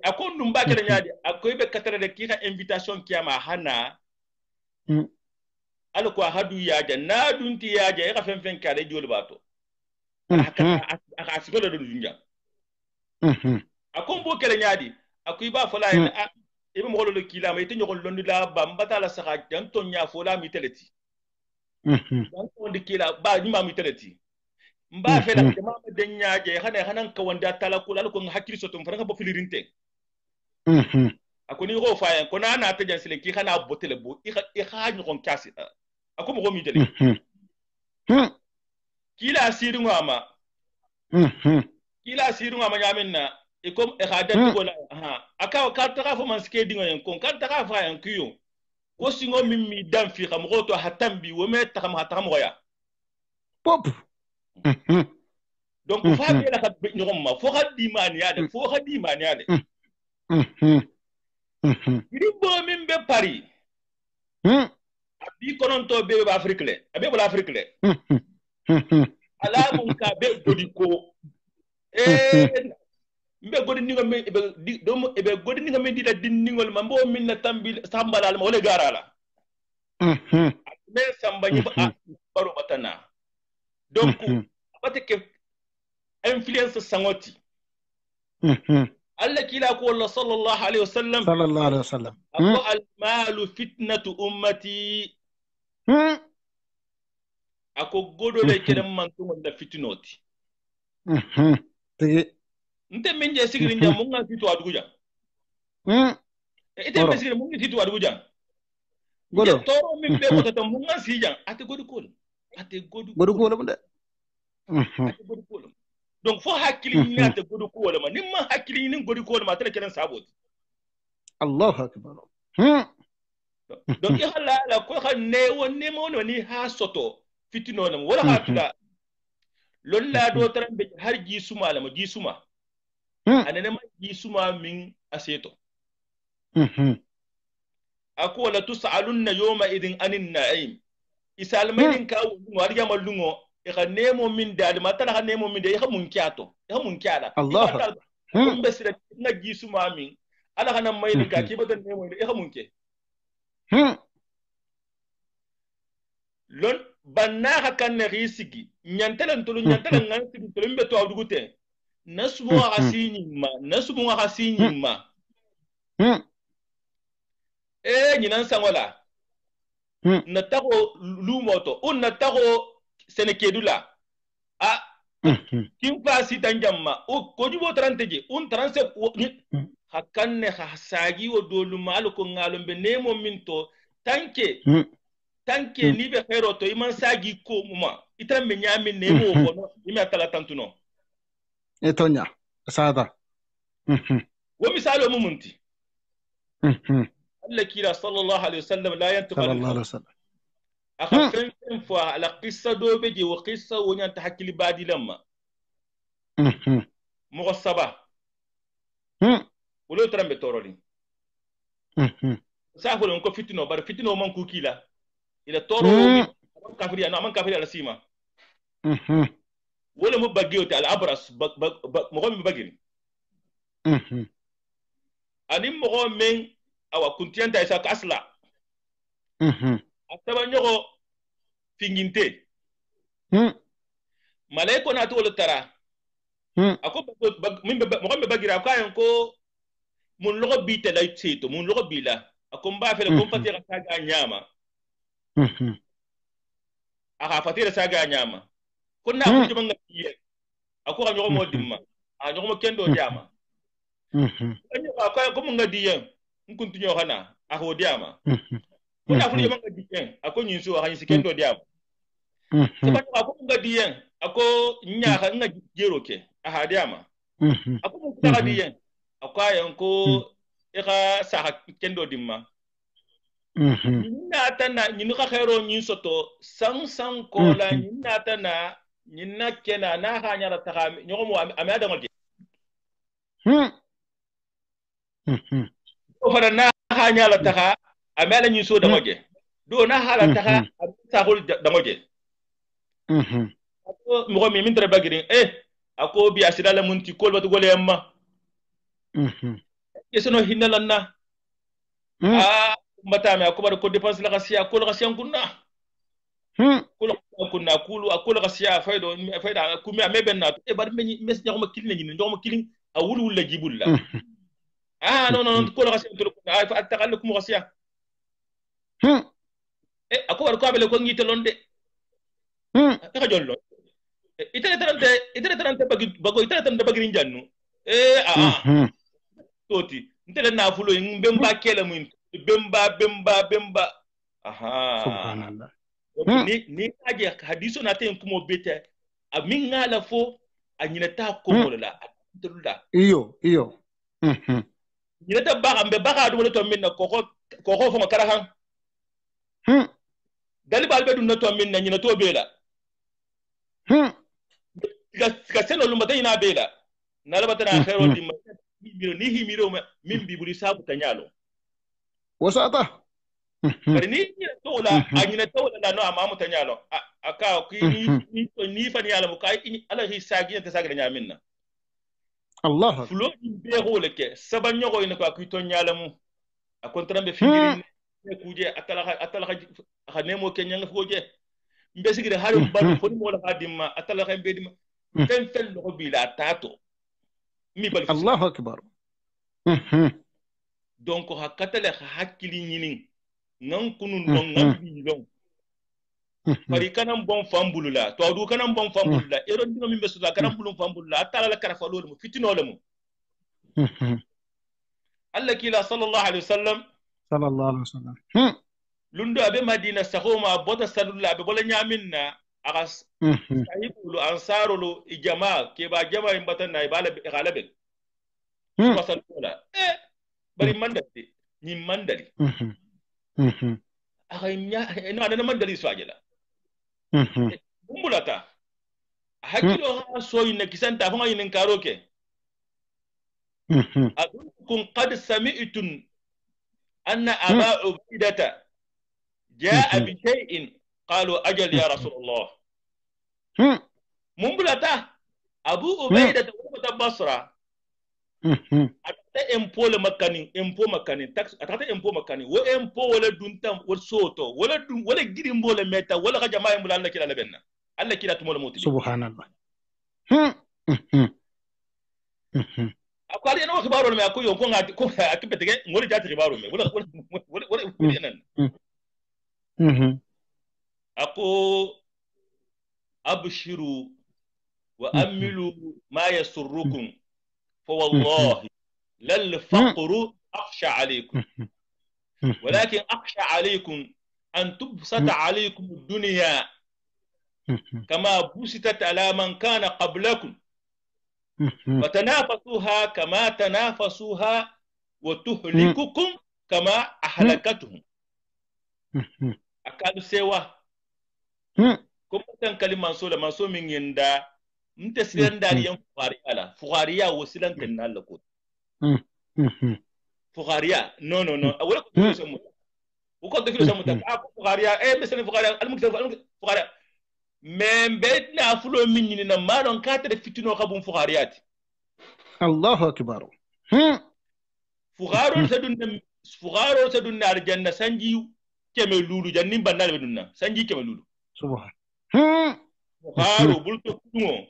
akon dum ba kala nyaadi akoy be katara de kika invitation kiyama hana ala ko hadu yaaja na dunti yaaja e ka fen kale joli bato aka asigolo do junja akon bo kala nyaadi akoy ba fola ibe mo lo kila ma ite nyogol londi la ba mbata la saka janto nya fola mi teleti janto ndi kila ba ni ma mi teleti mba fe la jama de nyaaje hanan ka wanda tala ko la ko hakiri sotum fa nga bo filirinte akoni go fa ko na ta jansile ki xana botele bo i xa ñokon kasi ako mo mi tele kila siru ngama nyamin na e kom e xa datti ko la aka ka ta fa man ske dingo en kon kan ta fa en kuyo ko singo mimmi dam fi xam go to hatambi wo me ta xam hatam go ya pop donc fa be la xat ñokom ma fo xat di man ya de Grimbo min be Paris. Abi kononto be Afrique le. Abe bola Afrique le. Ala mun ka be godiko. Mbe godi ningo me ebe godi ningo me dida dinningol mambo min na tambi sambala al mole garala. Me samba ni baro batana. Donc abate ke influence sangoti. Allah kila ko Allah sallallahu alaihi wasallam ako al-malu fitnatu ummati ako godo le kedam man to wala fitnoti nte menje sigiri njam mo nga fitu aduguja ite be sigiri mo ngi fitu aduguja godo toro min be ko to mo nga sijan ate godo ko mo de ate godo ko donc fo hakkili ni ate godu ko wala ma nimma hakkili ni godu ko wala ma tele kelen sabot Allahu akbar donc ya la ko khan ne wonni mo ni ha soto fitino nam wala hatula lolla do tarambe har ji suma la ma ji suma anene ma ji suma min aseto ako wala tusalunna yawma idin anin na'im isalmanin ka wari yamal lungo e ka nemo min dal matala ka nemo min de e ka mun kyala Allah mun besira nga jisu mamin ala kana mai ka ki badan nemo e ka mun ke lon banna ka kan ne risigi nyantalan ngan sigi tulu be to awdugute nasbu wa hasini ma nyinan sangola na tago lumoto na tago senekedula kim fa sitan jamma o ko jubo 30 je 37 hakanne hasagi wo dolu mal ko ngalom be nemo minto tanke ni be khero to iman sagi ko muma itan me nyami nemo ko no imi atala tantuno etonya sada wo misalo mumunti Allah kila sallallahu alaihi wasallam la yantiqu sallallahu alaihi wasallam أخفن فوا على قصة دوبجي وقصة ونيان تحكي بادي لما مغصبة ولو ترى بتورولين سافر لهم كفتنو بار فتنو من كوكيلا إلى تورو من كافري أنا من كافري على سيما ولا مبغيوت على أبرص مغام مبغين أني مغام من أو كنتيان تايسا كاسلا ataba nyogo finginte malaiko na to tara ako min mo bagira ko ayon ko mun logo bite la tito mun logo bila ako mba fele ko fatira saga nyama aka fatira saga nyama ko na ko juma ngati ako ka nyogo mo dimma nyogo mo kendo diama ko mo ngadi yen nkuntu nyo hana ako diama kuna fuli manga diyen ako nyinsu wa kanyi sikendo diabo seba ako nga diyen ako nyaaka nga jero ke aha diama ako mo ka diyen ako ayen ko eka sa kendo dimma nyina tana nyinu ka khero nyinsoto sang ko la nyina tana nyina kena na ha nyara ta nyoko mo amada ngol ko fara na ha nyala ta amela nyi so da mage do na hala ta sa hol da moje ako mo mi min tere bagirin ako bi asira la munti kol batu gole yamma yesono hinalanna mbata me akubar ko dépense la gasiya ko la gasiya kunna kunna kulu akula gasiya fayda kumi ame benna bar me mes nyama kilin ni ndoma kilin a wulu la jibulla non ko la gasiya to ko fa takallakum gasiya akubar ko abele ko ngite londe ka jollo itere tarante bago itere tarante bagiri jannu toti ntele na fulo mbemba kele mun bemba subhanallah ni aje hadiso na ten kumo bete amin ngala fo anyina ta ko mola dulda iyo nyina ta ba ambe ba do to minna ko fo karahan dali balbe dun to minna nyina to bela ga seno lumba tayina bela nalaba tana khairo dimma ni himiro min bibuli sabu tanyalo wasata bari ni tola anyina tola la no amamu tanyalo aka ki ni fani ala mu kai ala hisagi ta sagre nyaminna Allah fulo be hole ke sabanyo ko ina ko to nyalamu akon trambe fingiri ne kuje atala ha nemo kenyanga foje mbe sigire harum balu foni mo la hadimma atala ha be dima fen lo bila tato mi bal Allahu akbar donc hakatale hakili nyinin nan kunun don nan bilon bari kanam bon fambulula to adu kanam bon fambulula eron dino mi besuda kanam bulum fambulula atala la karafa lolu fitino lamu Allah kila sallallahu alaihi wasallam lundo abe madina sahoma bota salulla abe bola nyaminna agas sahibulu ansarulu ijama ke ba jama imbatan na ibala galabe masalula bari mandati ni mandali akanya ina da mandali so ajela bumbulata hakilo ha so yin kisanta fa yin karoke adukum qad sami'tum anna aba ubidata jaa bi shay'in qalu ajal ya rasulullah mumbulata abu ubaida ta basra atata impôt le makani tax atata impôt makani wo impôt wala duntam wo soto wala girimbo le meta wala ka jamaa mbula Allah kila labenna Allah kila tumo le moti subhanallah akwali eno khibaro me akoyo ko ngati ko akipetege ngoli jati khibaro me wala nan ako abshiru wa amilu ma yasurrukum فوالله لا الفقر أخشى عليكم ولكن أخشى عليكم أن تبسط عليكم الدنيا كما بسطت على من كان قبلكم فتنافسوها كما تنافسوها وتهلككم كما أهلكتهم أكاد سوا كم تنكلم منصور من يندا nte silen dariyan fugariya wo silan tenna ko fugariya no wala ko to samu ko to samu ta ko fugariya mesela fugariya fugariya membe na fulo minni na malon kata de fitino kabum fugariyati Allahu akbar fugaro sadun nar janna sanji keme lulu jannin bandal be dunna sanji keme lulu subhan fugaro bulto kumo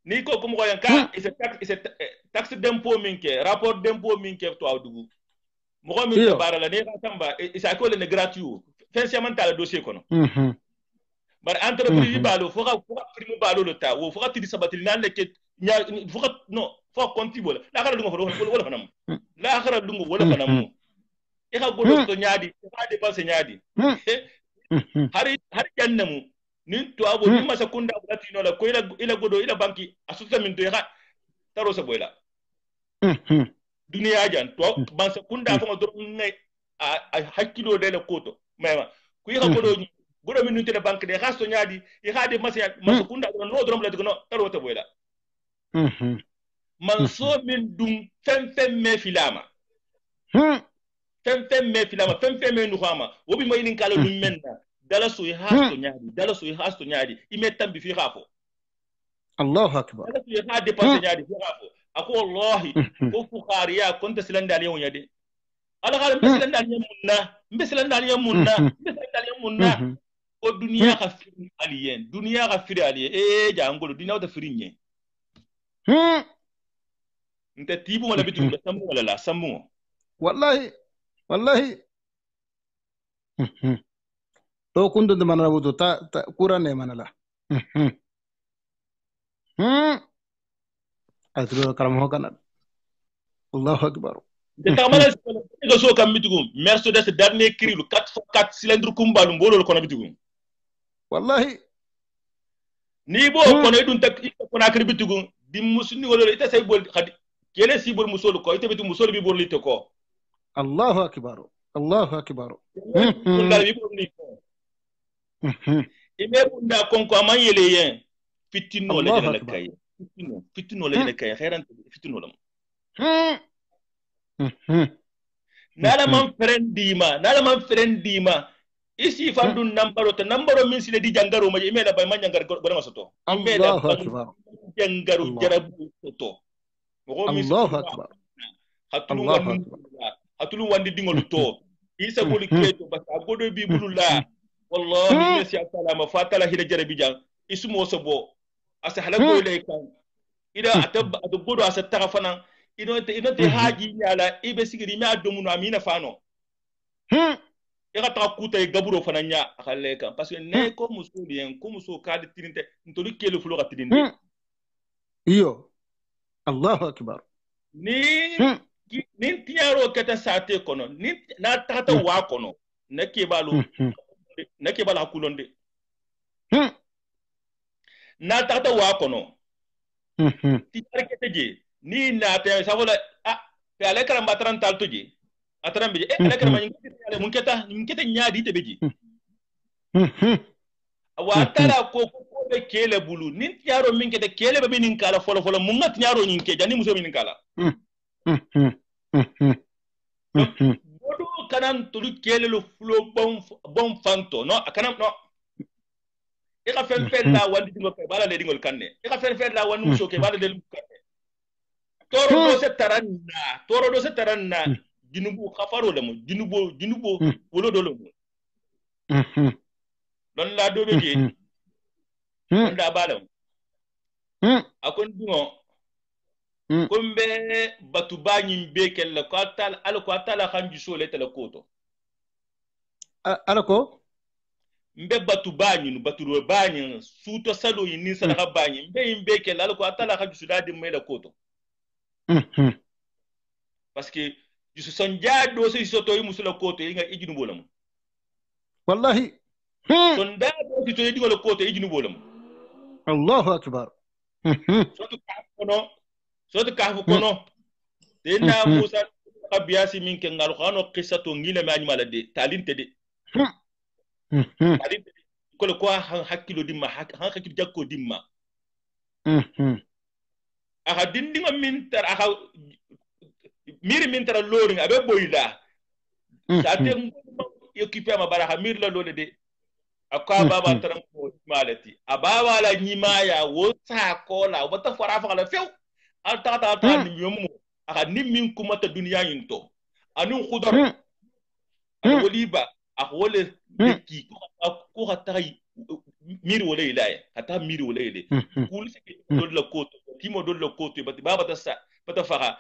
ni ko comme ko yanka c'est taxe d'impôt minke rapport d'impôt minke to awdugu mo ko min barala ne ka tamba isa ko le gratuit financièrement ta le dossier kono bar entreprise balo fo ka primo balo le ta wo fo ka tidi sabatil nan le ke fo ka no fo konti bola la kala dungo wala fanam la kala dungo wala fanam e ka godo to nyaadi ka dépenser nyaadi hari jannamu nin to abo ni masa kunda bati no la ko ila godo ila banki asuta min to ya taro sa boyla duniya jan to ban sa kunda fa do ngai a hakkilo de la koto mema ku ya godo min ninte banki de gasto nyaadi e hade masa kunda no do la no taro ta boyla man so min dum fem me filama fem me filama fem me nuhama wobi mo inin kala dum menna dala so hasto nyaadi ime tambi fi khafo Allahu akbar. dala so ha dépenser nyaadi fi khafo ako wallahi ko fukhariya konta silanda ali yade ala kala mbesilan dal munna o duniya ka firi alien jangolo duniya ta firi nye nta tibu wala bitu da sammu wala la sammu wallahi to kundu de manala wudu ta kurane manala atro karam ho kana Allahu akbar. de tamala ko so kam bitugum Mercedes dernier cri lu 4x4 cylindre kumbalu mbolo ko na bitugum wallahi ni bo ko ne dun tak ko na kri bitugum di musuni wala ita say bol khadi kele si bol musolo ko ita bitu musolo bi bol lite ko Allahu akbar. ime bunda konko amanyele yen fitino la jela kay fitino la jela kay khairan fitino lam nala man frendima isi fandun nambaro min sile di jangaro ma ime la bay man jangar go ma soto ime la jangaru jarabu soto Allahu akbar. hatulu wandi dingolu to isa boli keto basta godo bi bulula wallahi mesi salama fatala hida jarabi jang ismo sobo asa halago le kan ida atab ado godo asa tarafana ino te haji nyala ibe sigiri mi adomu no amina fano ega ta kuta e gaburo fana nya akale kan parce que ne ko musulien ko muso kadi tirinte ntolu kele fulo ka tirinde iyo Allahu akbar. Nin tinyaro keta sate kono nin na tata wa kono na kebalu hakulonde na tata wa kono tinyaro keta je ni na ta sabola pe ale karam batran talto je atran be ale karam mun keta nyaadi te beji wa tala ko be kele bulu nin tinyaro min keta kele be nin kala folo mun ngat tinyaro nin ke jani muso min kala bodo kanan tulu kelelo flo bon fanto no kanam no e ka fen la wandi dingo ke bala le dingol kanne e ka fen la wandi muso ke bala le kanne toro do se taranna junubu khafaro le mo junubo wolo do le mo don la do be je don da bala akon dingo kumbe batuba nyimbe kella ko atala khanju sole tele koto alako mbe batuba baturo banyin suto salo yin sala banyin mbe yimbe kella alko atala khanju sudadi mele koto parce que jusu sonjado so soto yi musula koto yinga ijinu bolam wallahi sondado so to yi ngol koto ijinu bolam Allahu akbar. soto kahfu kono dena musa kabiyasi min ke ngal khano qissato ngile ma nyimala de talinte de talinte ko hakkilo dimma hakkilo jakko dimma aka dindinga min tar aka miri min tar loring abe boyla sa te occupé ma bara mir la lole de akwa baba taram ko malati ababa la nyimaya wo sa ko la wata fara fa la few alta ni yomu aka nimmin kuma ta duniya yinto anu khudar waliba akwole deki ko hata miri wala ilaye hata miri wala ile kulise dol la koto timo dol la koto bati baba ta sa pata fara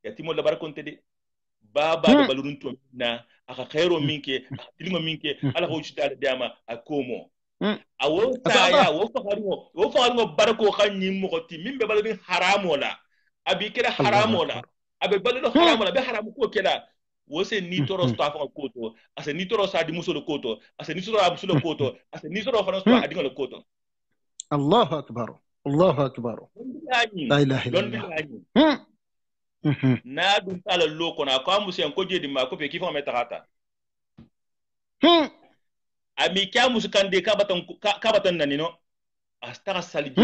ya timo la barakonte de baba da balurunto na aka khairo minke tilma minke ala ko chita da dama akomo awo saya wo fagarimo barako khanyi mo ko ti mimbe baludin haramo la abi kira haramo la abe baludo haramo la be haramo ko kela wo se ni toro sta fa koto ase ni toro sa di muso koto ase ni toro abuso koto ase ni toro fa sta adinga koto Allahu akbar. Allahu akbar. La ilaha illallah. Na dun tala loko na ko amusi en ko jedi ma ko pe kifa metata ami kya musu kande ka batan nani no astara salige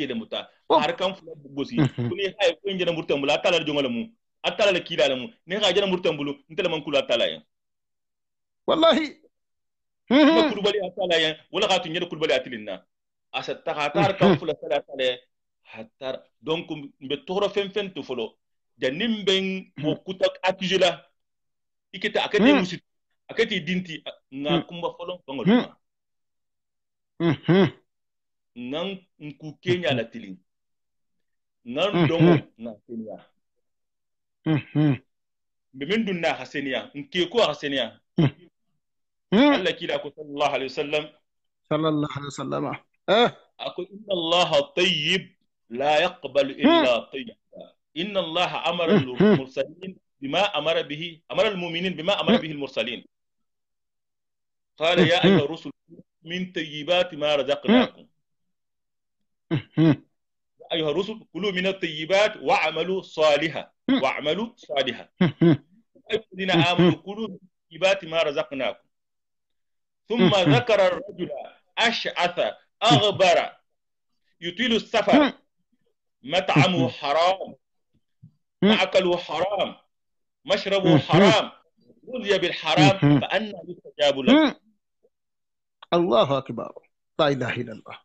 le muta har kan fu bosi kuni hay ko injena murta mula tala jongala mu atala le kila le mu ne ga jana murtambulu ntele man kula atala yen wallahi ne kulubali atala yen wala ga tunye kulubali atilinna asa tahatar kan fula sala tale hatar donc mbe toro fen to folo janim ben mo kuta atijula ikita akete musit akete dinti nga kumba folo ngoluma nan nku Kenya la tilin nan dongo na Kenya be min dunna haseniya nke ko haseniya Allah kila ko sallallahu alaihi wasallam ako inna Allah tayyib la yaqbalu illa tayyiba inna Allah amara al-mursalin bima amara bihi amara al-mu'minin bima amara bihi al-mursalin qala ya ayyuha ar-rusul min tayyibati ma razaqnakum أيها الرسل كلوا من الطيبات واعملوا صالحا واعملوا صالحا الذين آمنوا كلوا من الطيبات ما رزقناكم ثم ذكر الرجل أشعث أغبر يطيل السفر مطعمه حرام مأكله حرام مشربه حرام غذي بالحرام فأنا يستجاب له الله أكبر لا إله إلا الله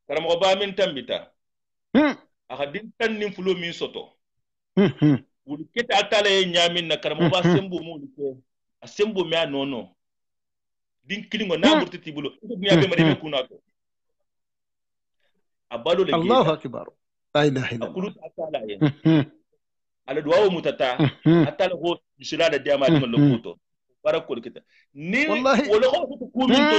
كرم غبا من تنبتا akadin tan nin fulo min soto wuli keta atale nyamin na karamo ba sembo mo dike a sembo me anono din kilingo na burti tibulo ni abe mari kuna to abalo le Allahu akbar la ilaha illa akulu atala yen ala duwa mutata atala ho bisila da diama di lo kuto barakol kita ni wala ko ko min to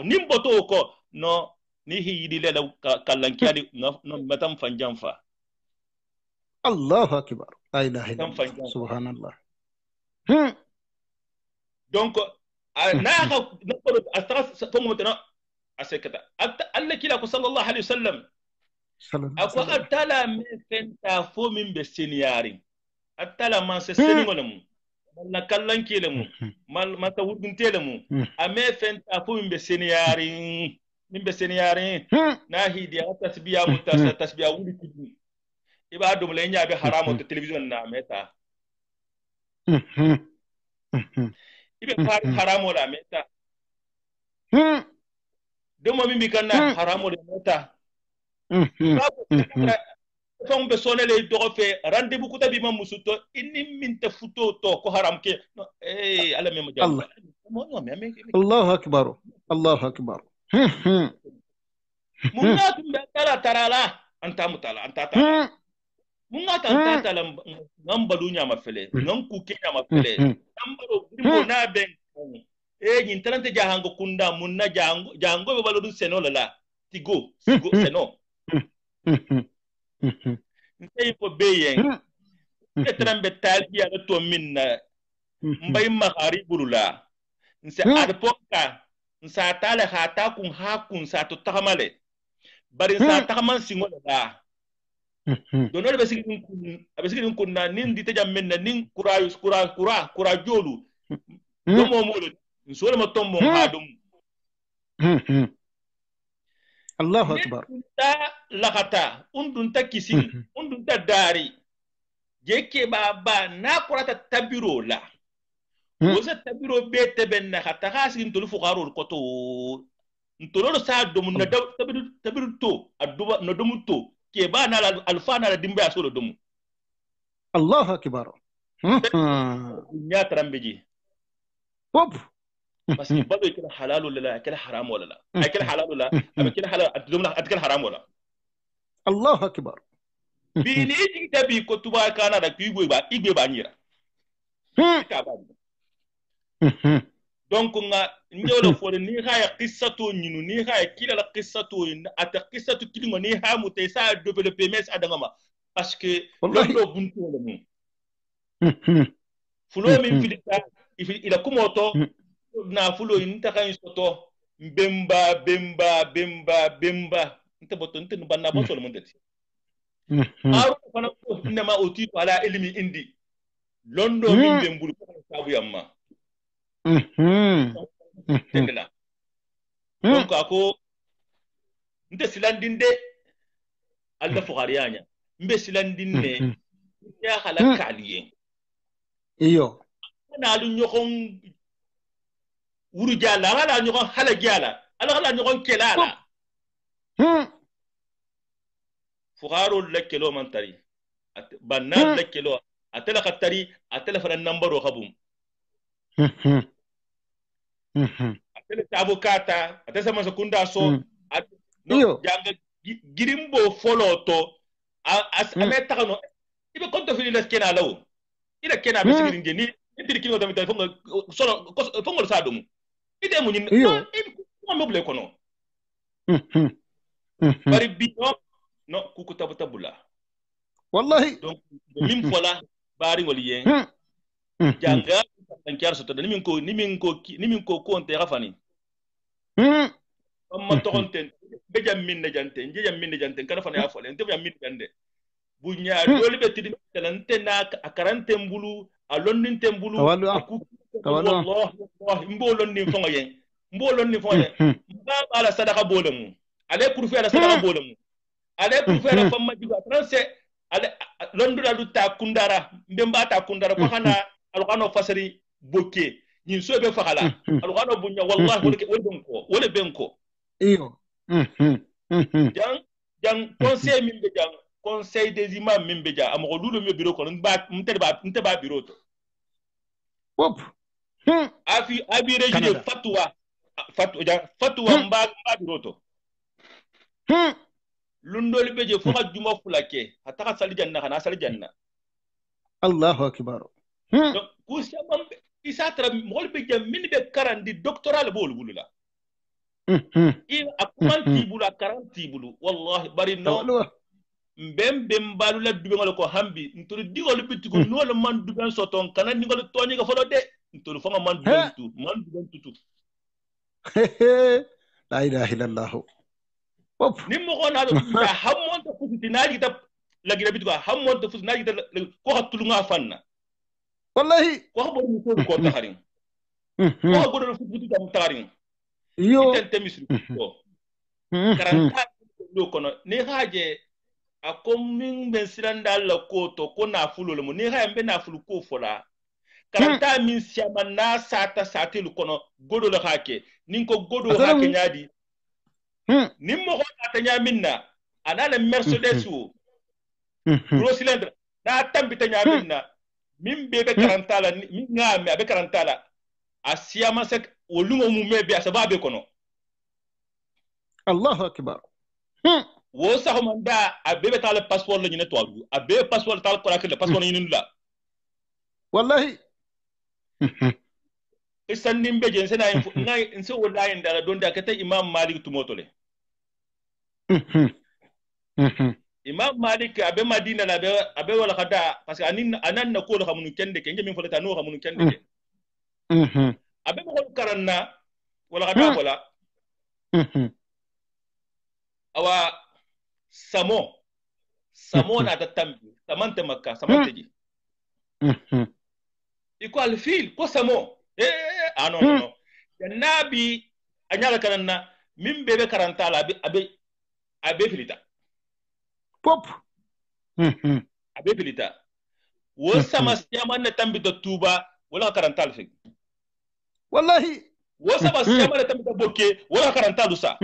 nimboto ko no ni hiyidi lela kallankiali no matam fanjanfa Allahu akbar la ilaha illallah subhanallah donc na ko astras to mo tana asekata alla kila ko sallallahu alaihi wasallam ako atala me fenta fo min be seniyari atala man se seningolemu na kallankiele mu mal mata wudunte mu ame fenta fo min be seniyari min be seniyare na hidi ya tasbiya mutasa tasbiya wuri kidi iba dum le nya be haramo to television na meta ibe fari haramo la meta dum min bi kan na haramo le meta fon be sonele do fe rendez-vous ko tabi mam musuto inni min ta futo to ko haram ke ala memo jam Allahu akbar Allahu akbar munga tumbe tarala anta tala munga tala ngamba dunya mafele nganku kenya mafele nambaro bimo na ben nyin talante jahango kunda munna jango be balodu seno la tigo seno ntey ko beyen etrambe talbiya to minna mbay makhari bulula nse adpoka nsa tale hata kun hakun sa to takamale bari nsa takaman singola da donore be sigin kun na nin dite jammen na nin kura jolu do mo molo nsole mo tombo hadum Allahu akbar ta lakata undun ta kisin undun ta dari jeke baba na kurata tabiro la wosa tabiro be tebenna hatta hasin to fuqaro ko to ntolo sa dum na tabiru to aduba no dum to ke ba na alfana la dimbe asolo dum Allahu akbar nya tarambeji pop parce que bado kala halal wala kala haram wala ay kala halal wala am kala halal adum la kala haram wala Allahu akbar bi ni tabi ko tuba kana da igbe ba nyira donc nga njolo fore ni haya qissatu nyinu ni haya kila la qissatu ata qissatu kilingo ni ha mu tay sa développer mes adangama parce que londo buntu le mu fulo min filita ila kumoto na fulo inta kan soto bemba nta boto nta banna boto le mondeti aru fana ko inma utitu ala ilmi indi londo min bembulu sabu yamma tegla donc ako nte silandinde alla fuqariyanya mbe silandinne ya halakaliyen iyo na lu ñokon wuru jala ala ñokon hala jala ala ñokon kelala fugaro lekkelo man tari banna lekkelo atela ka tari atela fana nambaro kabum atela tabukata atela sama sekunda so no janga girimbo foloto ame takano ibe konto fili les kena lawo ida kena be sigirin je ni dir kino tamit fongo sa dum ide mu ni no mo ble kono bari bi no kuku tabula wallahi donc lim fola bari ngol yen janga tan kyar soto ni min ko konte rafani amma tokonten be jam min ne jante kana fana ya fole ente jam min jande bunya dole be tidi talante na akarante mbulu a londin tembulu wallahi mbolon ni fonga yen ba ala sadaka bolemu ale kurfi ala sadaka bolemu ale kurfi ala famma diga transe ale londu du ta kundara mbemba ta kundara ko hana alqano fasari bokke nyin sobe fakala alqano bunya wallahi wole benko iyo jang conseil min be jang conseil des imams min be jang amko lulu mi bureau ko nte ba bureau to hop abi rejide fatwa mba bureau to lundol be je foka juma fulake hataka sali janna kana sali janna Allahu akbar donc ku sabam isa tra mol be jam min be karandi doctoral bol bulula akumanti bulu akaranti bulu wallahi bari no mbem balu la dube ngol ko hambi ntoro digol bitigo no le man duben soton kana ngol toñi ga folo de ntoro fanga man duben tutu la ilaha illallah nim mo gona do ya hammon to futi naji ta la gida bitigo hammon to futi naji ta ko hatulu nga fanna wallahi ko bo ni ko taxarin ko go do futi tam taxarin yo tente misri ko karanta do kono ni haje akomin ben silanda la ko to ko na fulu mo ni ha mbe na fulu ko fola karanta min siama na sata lu kono godo la hake nin ko godo hake nyadi nin mo ko ta nyaminna ana le mercedes wo gros cylindre na tambi ta nyaminna min bebe karanta la min ngame abe karanta la asiama sek wolungo mu mebe asababe kono Allahu akbar wo sax man da abebe tala passeport la ñu ne toigu abebe passeport tala ko rakle passeport ñu la wallahi isan nimbe je sena ngay nse wallahi ndara don da kata imam malik tumotole imam malik abe madina la abe wala kada parce que anan na ko la xamunu kende ke ngemi folata no xamunu kende ke abe ko karanna wala kada wala awa samo na ta tambi samante makka samante ji iko alfil ko samo no nabi anyala kanana min bebe karanta la abe filita pop abe filita wo sama siyama na tambi da tuba wala karanta alfil wallahi wo sama siyama na tambi da boke wala karanta lusa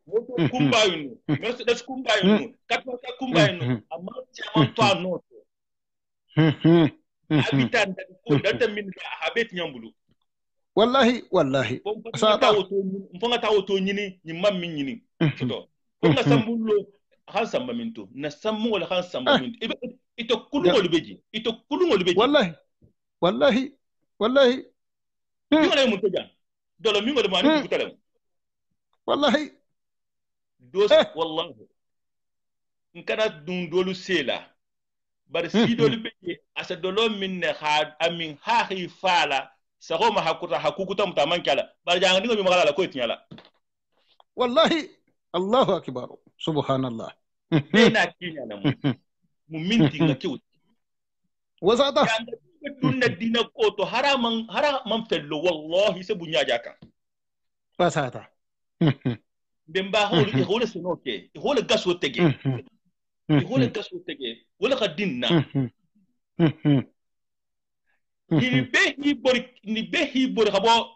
woto kumbayinu mercedes kumbayinu katwaka kumbayinu amma chaman to anoto habitan da ko danta min ga habet nyambulu wallahi sata mfonga ta woto nyini nyimam min nyini to ko na sambullo han samba minto na sammu wala han samba minto ito kulungol beji wallahi ngole mun toja dolo mi ngole mani kutale wallahi dos wallahi nkana dun dolu sela bar si dolu be asa dolo minne ha amin ha hi fala sago ma hakukuta mutaman kala bar jang dingo mi magala ko tinyala wallahi Allahu akbar subhanallah bena kinyala mu minti nga kiwt wasata dunna dina ko to haraman fello wallahi se bunya jaka wasata Demba hole senoke hole gaso tege i hole gaso tege wala ka dinna ni be hi bori kabo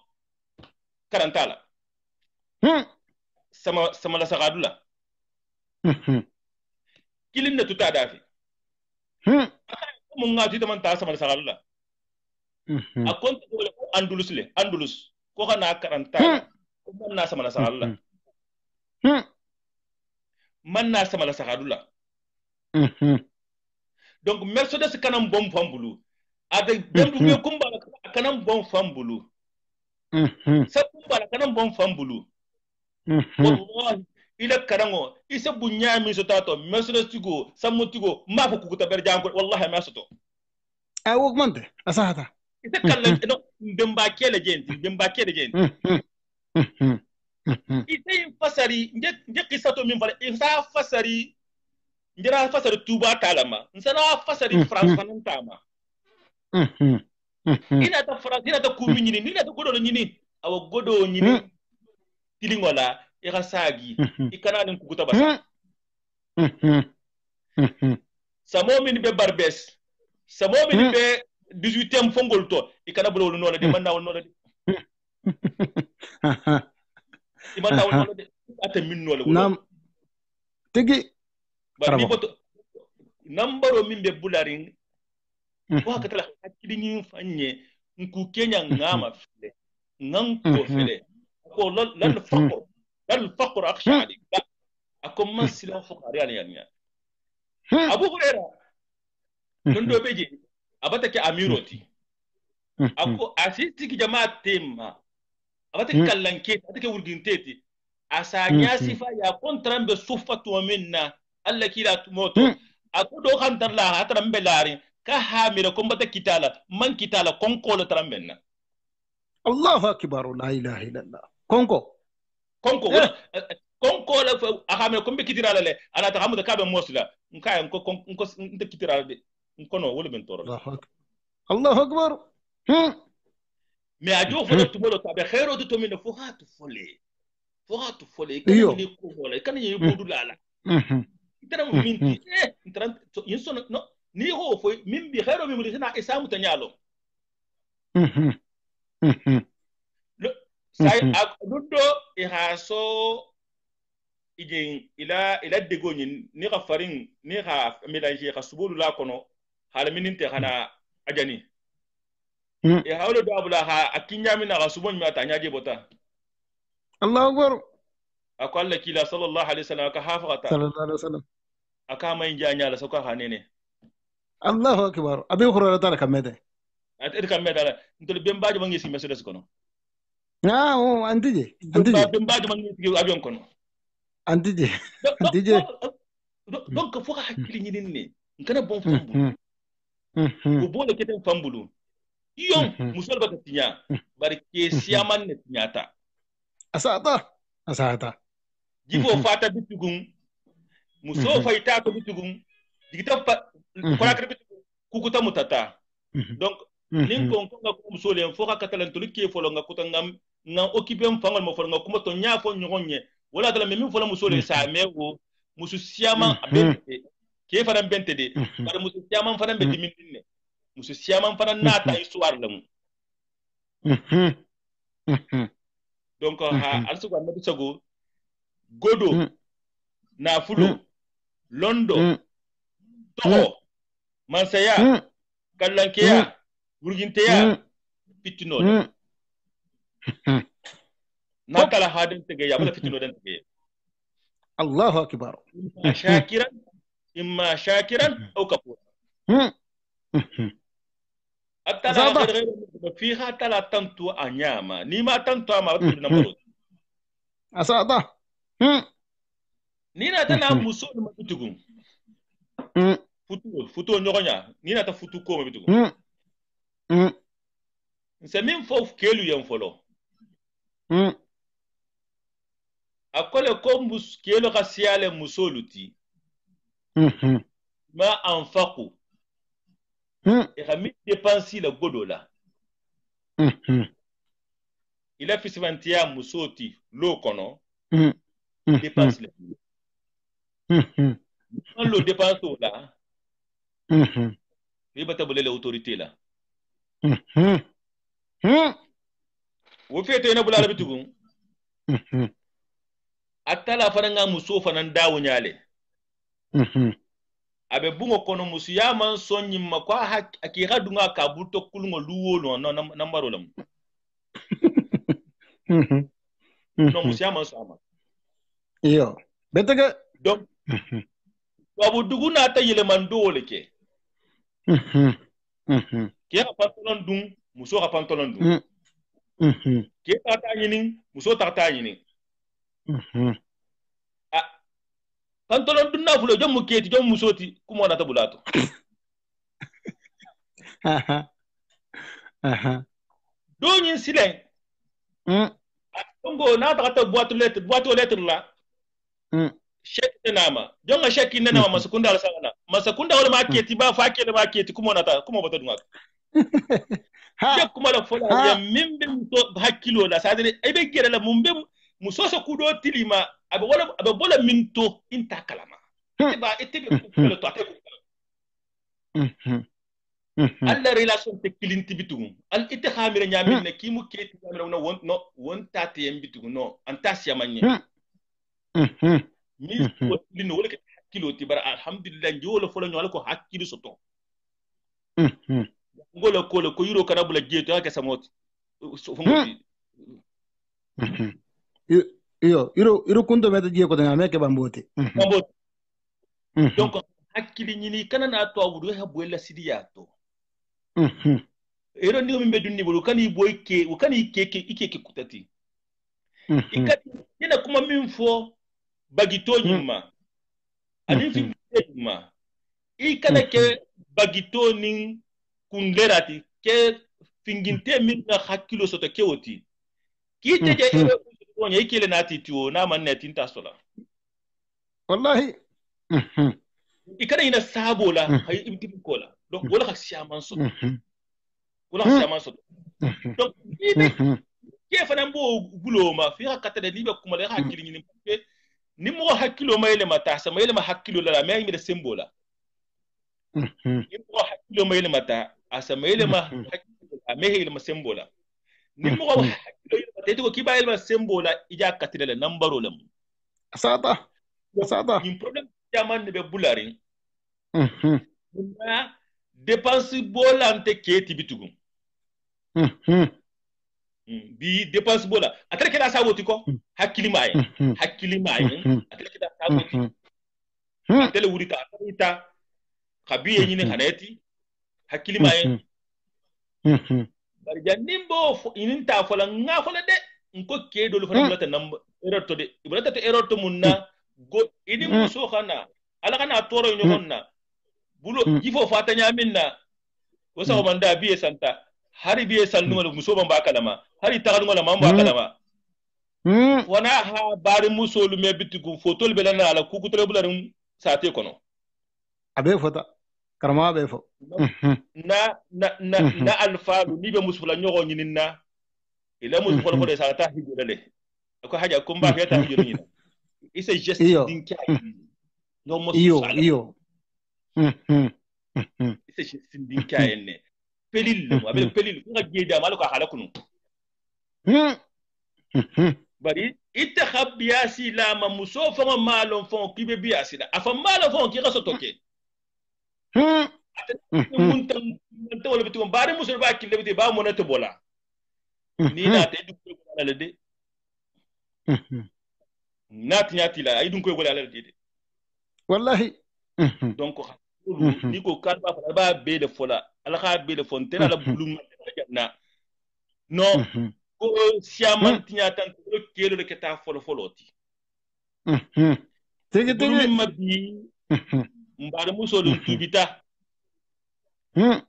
karantala sama la sagadula kilin na tuta dafi mun ngati da man ta sama la sagadula akon ko andulus ko kana karantala ko man na sama la sagadula man na sama la sagadula donc mercedes kanam bom fambulu ade dembu be kumba kanam bom fambulu sa kumba kanam bom fambulu wallahi ila karango isa bunyami so tato mercedes tigo samutigo mafu kukuta berjango wallahi ma soto ay wogmante asahata isa kallan no demba kele jenti isa fasari nje kisato min fala isa fasari njira fasari tuba talama nsana fasari france fanan tama ina ta france ina ta kumi nyini ina ta godo nyini awa godo nyini tilingola ika sagi ikana nin kukuta basa samo min be barbes samo min be 18e fongol to ikana bulo no la de man nawol no la de iman nawol no la de ata min no la nam tigi bari boto nambaro min be bularin ko hakatala hakili ni fanye nku kenya ngama fele nganko fele ko lal faqr akhsha alik akom masila fuqari yani abu hurera ndo beje abata ke amiroti ako asisti ki jamaa tema abata kallanke abata ke wurginteti asanya sifa ya kontrambe sufatu minna alla kila tumoto akudo khantar la hatram belari ka hamira ko mbata kitala man kitala konko trambenna Allahu akbar la ilaha illallah konko la ahamira ko be kitirala le ana ta hamuda ka be mosla nkaya nko nte kitirala de nkono wala ben toro Allahu akbar mais ajo fo to bolo ta be khairo to min fo hatu fole kan ni ko wala kan ni bodu lala tara mo minti yinso no ni ho fo min bi khairo mi mulina isamu tanyalo sai adudo e haso ijin ila degoni ni ka farin ni ka mélanger ka subulu la kono hala mininte kana ajani e hawlo do abula ha akinyami na ka subon mi atanya je bota Allahu akbar akalla kila sallallahu alaihi wasallam ka hafata sallallahu alaihi wasallam aka mai janya la soka hanene Allahu akbar abi khurara tala kamede at kamede ntol bembaji mangi si Mercedes kono antije bembaji mangi si avion kono antije donc fo ka hakili nyinine nkana bon fambu ko bole keten fambulu yom musol baka tinya bari ke siaman ne tinyata asata jifo fata bitugun muso faita to bitugun digita korakre bitugun kukuta mutata donc nin ko nga ko muso le fo ka katalan to likke fo nga kutangam nga occuper mfangal mo fo nga kuma to nya fo nyogonye wala dala memi fo la muso le sa mewo musu siaman bente ke faram bente de bari musu siaman faram be dimindine musu siaman faram nata histoire lamu donc ha alsu ko nabi sago godo na fulo londo to mansaya kallankeya wurginteya pitino na kala hadin tege ya bala pitino den tege Allahu akbar imma shakiran aw kafur atala غير فيها تلا تنتو انياما ni ma tanto ama na maro asata ni na tana muso ma bitugun futu nyogonya ni na ta futu ko ma bitugun c'est même fof kelu yam folo akole ko mus kelu khasiale musoluti ma anfaqu et ramit dépenser le godola il a fait 21 musoti lo kono dépense le on le dépense là Mhm. il va tabler l'autorité là Mhm. Mhm. wo fete na bulala bitugun Mhm. atala fananga muso fanan dawo nyale Mhm. abe bungo kono musu ya man sonyi ma kwa akira dunga kabuto kulungo luwo no nambaro lam Mhm. no Mhm. musu ya man so ama Iyo. Betege. donc Mhm. wabu duguna ta yele man dole ke Mhm. Mhm. ke ka pantalon dun muso ka pantalon dun Mhm. Mhm. ke ta nyini muso ta nyini Mhm. a pantalon dun na fulo jom muketi jom musoti kuma na ta bulato Aha. Aha. do nyin silen Mhm. kongo na ta boîte aux lettres là Mhm. shek nama jonga shek inna nama masakunda ala sana masakunda wala maketi ba fa kele maketi kuma na ta kuma bata dunga je Ha. kuma la fola ya Ha. mimbe muso hakilo la sadere ay be gere la mumbe muso so kudo tilima abe bola minto inta kalama ite be Mhm. ko to ate Mhm. Mhm. alla relation te kilinti bitugu al ite khamira nyamin ne kimu keti nyamin no won tate yem bitugu no anta siamanye Mhm. mi ko lino wala ke hakilo ti bara alhamdulillah njolo fola nyala ko hakilo soto Mhm. ngolo ko yiro kana bula jeto ake samoti so fongoti Mhm. Iyo kunto meta jiye ko tanga meke bambote. mambo Mhm. donc hakkili nyini kana na to awudu ha boyla sidiya to Mhm. ero ndi mi bedunni bulu kani boyke kani ikeke kutati Mhm. ikati yana kuma min fo bagito nyima ani fi nyima ikana ke bagito nin kungerati ke finginte min na hakkilo soto kewoti kite je ero ko nya ikele na tituo na man ne tinta sola Wallahi. Mhm. ikana ina sabola hay ibtim kola donc wala ka siaman soto Mhm. wala ka siaman soto Mhm. donc ibe Mhm. ke fana mbo guloma fi hakata de libe kuma le hakili ni pe ni mo hakilo mayele mata sa mayele ma hakilo la me ngi de sembola Mhm. ni mo hakilo mayele mata asa mayele ma hakilo la me hele ma sembola ni mo hakilo mata to ki bayele ma sembola ija katile le nambaro lam Asata. Asata. ni problem jaman ne be bulari Mhm. na dépense bolante keti bitugu Mhm. bi dépense bola atare keda saboti ko hakili maye atare keda saboti atele wurita atarita kabiye nyini haneti hakili maye bari jannimbo ininta fola nga fola de nko kedo lu fana bulata namba error to de bulata to error to munna go idi muso khana ala kana toro nyogonna bulo jifo fata nyaminna wasa o manda biye santa hari biye salnu wala muso ban kalama hari tagal wala mamba kalama wana ha bari muso lu me bitigu fotol belana ala kukutre bularum sate kono abe fota karama abe fo na alfalu ni be musfula nyogo nyininna ila musu folo folo sa ta hijo le ko haja ko mba feta hijo nyina isa geste din kay no mo sala iyo isa geste din kay ne pelil abe pelil ko geeda mal ko hala kunu bari ita khabiyasi la ma muso fa malon fon ki be biyasi la afa malon fon ki gaso toke muntan wala bitu bari muso ba ki lebiti ba mo na to bola ni na te du ko ala de nati nyati la ay dun koy wala ala de wallahi donc ni ko kan ba be de fola ala ka be de fonte ala bulum na no ko siaman tinya tan ko kelo de keta folo foloti tege bulum mabbi mbare muso dum tubita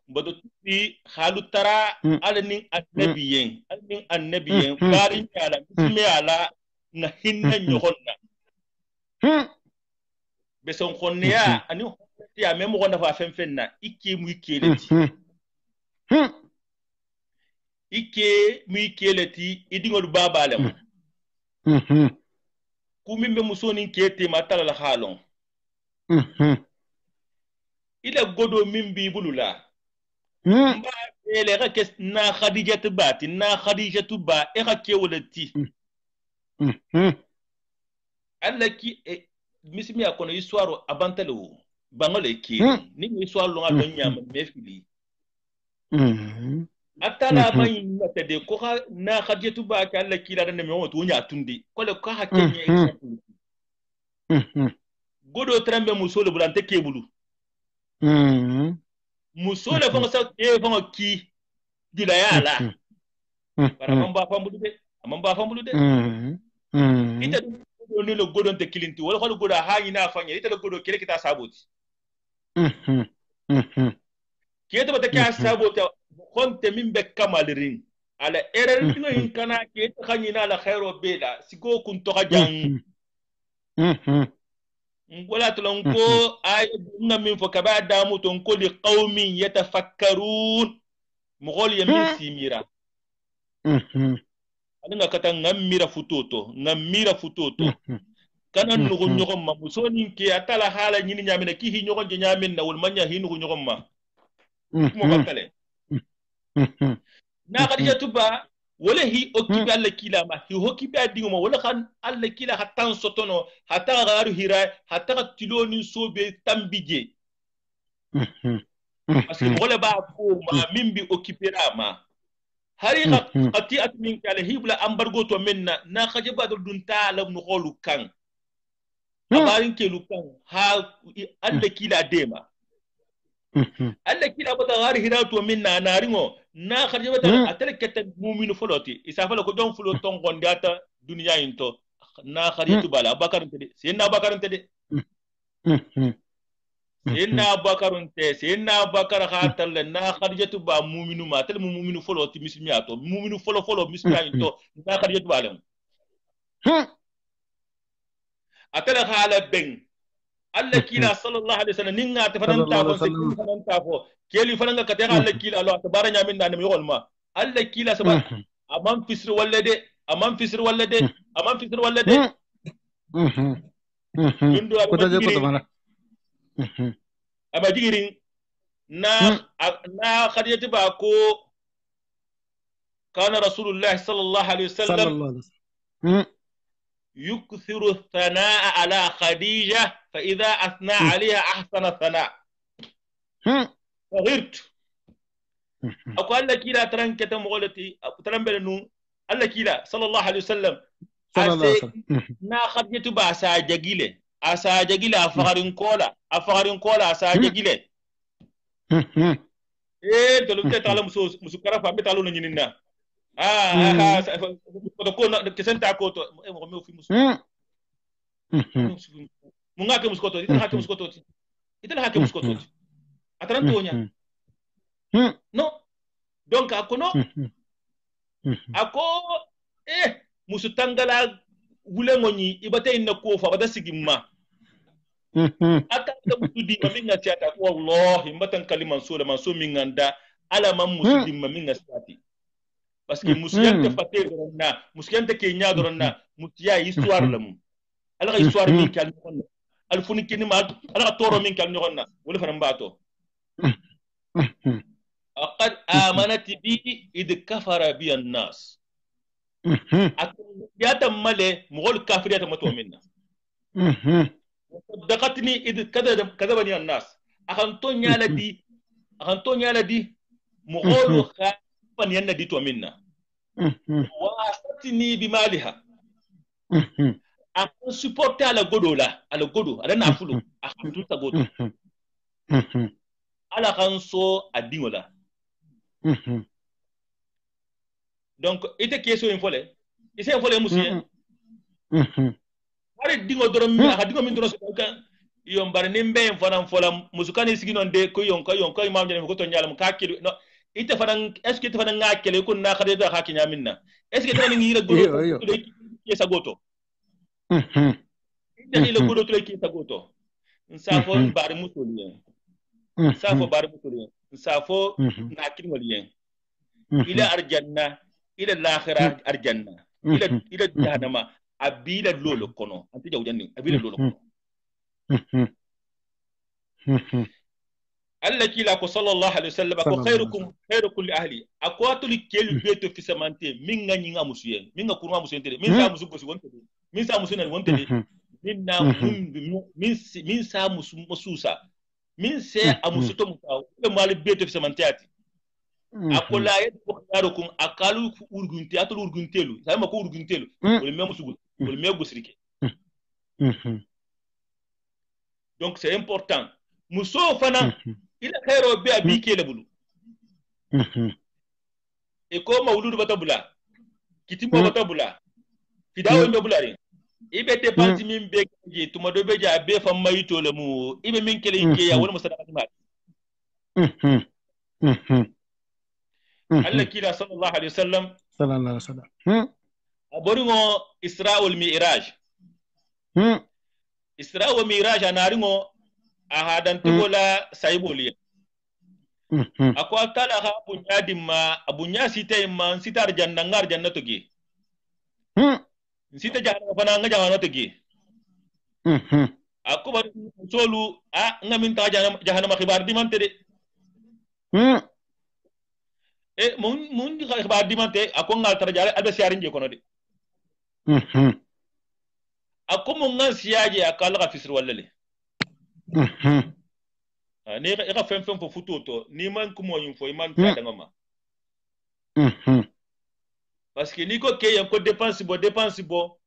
mbado tubi halu tara alani annabiyen bari ala misme ala na hinna nyogonna be son khonniya ani ya memo gonna fa fenfenna ikke mu ikeleti ikke mu ikeleti idingol babalem kumi be musoni kete matala la halon ila godo min bi bulula mba ele ga kes na khadijatu bati na khadijatu ba e ga kewolati alla ki misimi akono histoire abantalo bangole ki ni histoire longa do nyama mefili atala bayin mata de ko na khadijatu ba ka alla ki la da me wotu nya tundi ko le ko ha kenye exemple godo trambe musolo bulante kebulu musole fongo sa e fongo ki dila yala para mamba fambulu de ita do ni lo godon te kilinti wala khol goda ha ina fanya ita lo godo kile kita saboti kiyeta bata ka saboti konte min be kamalirin ala erer dino in kana kiyeta khanyina la khairo bela sigo kun to jang wala tulon ko ay na min fo kaba damu ton ko li qaumin yatafakkarun mugol yamin simira nga kata ngamira futoto kana nugo nyogom ma musoni ke atala hala nyini nyamina ki hi nyogon je nyamin na wul manya hi nugo nyogom ma mo bakale na khadija tuba wala hi okibi alla kila ma hi hokibi adingo ma wala khan alla kila hatan sotono hata garu hira hata tiloni sobe tambije parce que wala ba ko ma mimbi okipera ma hari qati'at min kala hibla ambargo to minna na khajaba dun taala nu kholu kan abarin ke lukan ha alla kila dema alla kila bata gari hirato minna naringo na khajaba ta atalkata mu'minu foloti isafala ko don fulo ton gondata duniya into na kharitu bala abakar tede senna abakar tede senna bakar khatal na khadijatu ba mu'minu ma tel mu'minu foloti mismiato mu'minu folo mismiato na khadijatu balam atala khala ben alla kila sallallahu alaihi wasallam ninga tafanan ta ko tafanan ta ko keli fananga ka ta alla kila Allah tabaranya min nan mi holma alla kila sabab amam fisr wallade yundo ko ta ko tamara aba jigirin na khadijatu ba ko kana rasulullah sallallahu alaihi wasallam يكثر الثناء على خديجة فإذا أثنى عليها أحسن الثناء فغرت أقول لك لا ترنك تمغلتي ترن بلنو الله كلا صلى الله عليه وسلم نا خديجة با أساجيله أفغرين كولا أساجيله إيه تلومت تعلم مسكرة فبتعلم نجننا kotokona kesenta koto mo fi musu munga ke muskoto itala hake muskoto atarantonya no donc akono ako musu tangala wulengoni ibate inna ko fa bada sigimma aka da musu di maminga tiata wallahi mbatan kaliman sura manso minganda ala man musu di maminga stati parce que musiyante faté doronna musiyante ke nya doronna musiya histoire lam ala histoire min kal non al funi kini ma ala toro min kal non wala faram bato aqad amanat bi id kafara bi an-nas ya tamale mugol kafiriyata mato minna صدقتني id kadabani an-nas akanto nyala di mugol fan yanna dito minna wa asatini bimaliha akon supporter ala godo ala na fulu akon tuta godo ala kanso adingola donc ite keso infole ise infole musien ari dingo dorom mi akadingo min doro kan yon bar nimbe en fola musukani siginon de ko yon ko imam jene ko to nyalam ka kidu no ite fanan est ce que ite fanan ngakele kun na khade da hakinya minna est ce que tan ngi godo ke sa goto ite ile godo to ke sa goto nsafo bar musulien nsafo ngakin walien ila arjanna ila al-akhirah arjanna ila jahannama abila lolo kono anti jawjanni abila lolo kono alla kila ko sallallahu alaihi wasallam ko khairukum li ahli akwato li kelu beto fi samante min nga nyinga musuyen min nga kurma musuyen tede min sa musu ko wonte min sa musu nan wonte min na min sa musu mususa min se amusu to musa ko mali beto fi samante ati akola yed ko khairukum akalu urgunte atul urguntelu sai ma ko urguntelu wala me musu wala me gusrike donc c'est important muso fana ila khairo be abi kele bulu e ko mawludu batabula kitimbo batabula fidawo be bulare ibe depansi min be je tuma do be ja be fam mayito le mu ibe min kele inke ya wala musadaqati ma Allah kila sallallahu alaihi wasallam aboringo isra wal mi'raj isra wal mi'raj anaringo ahadan tigola saiboliya akwa tala ha bunya dimma abunya sita imma sitar janna ngar janna toge sita janna fana nga janna toge akuba solu a ngamin ta jahannama khibar dimante de mun di khibar dimante akon ngal tarjale albe siarin je kono de akomo ngan siaje akala ka fisir wallale ne ga fem fo futo to ni man ko mo yin fo man ta da mama parce que ni ko ke yan ko dépense bo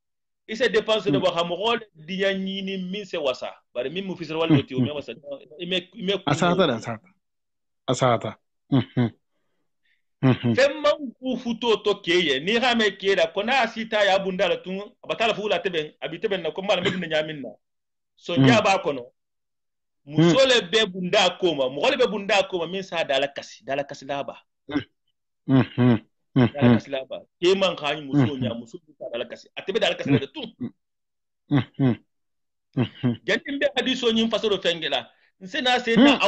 ise dépense de bo ha mo gol di yanni ni min se wasa bare min mu fisir wallo ti o me wasa me asata fem man ku futo to ke ye ni ha me ke da ko na sita ya bundala tun abatala fula teben abiteben na ko mala medina nyamin na so nya ba kono musole be bunda koma mogole be bunda koma min sa dala kasi laba dala kasi laba ke man khani muso nya muso sa dala kasi atebe dala kasi da tun jantin be hadiso nyin fasoro fengela nsena sena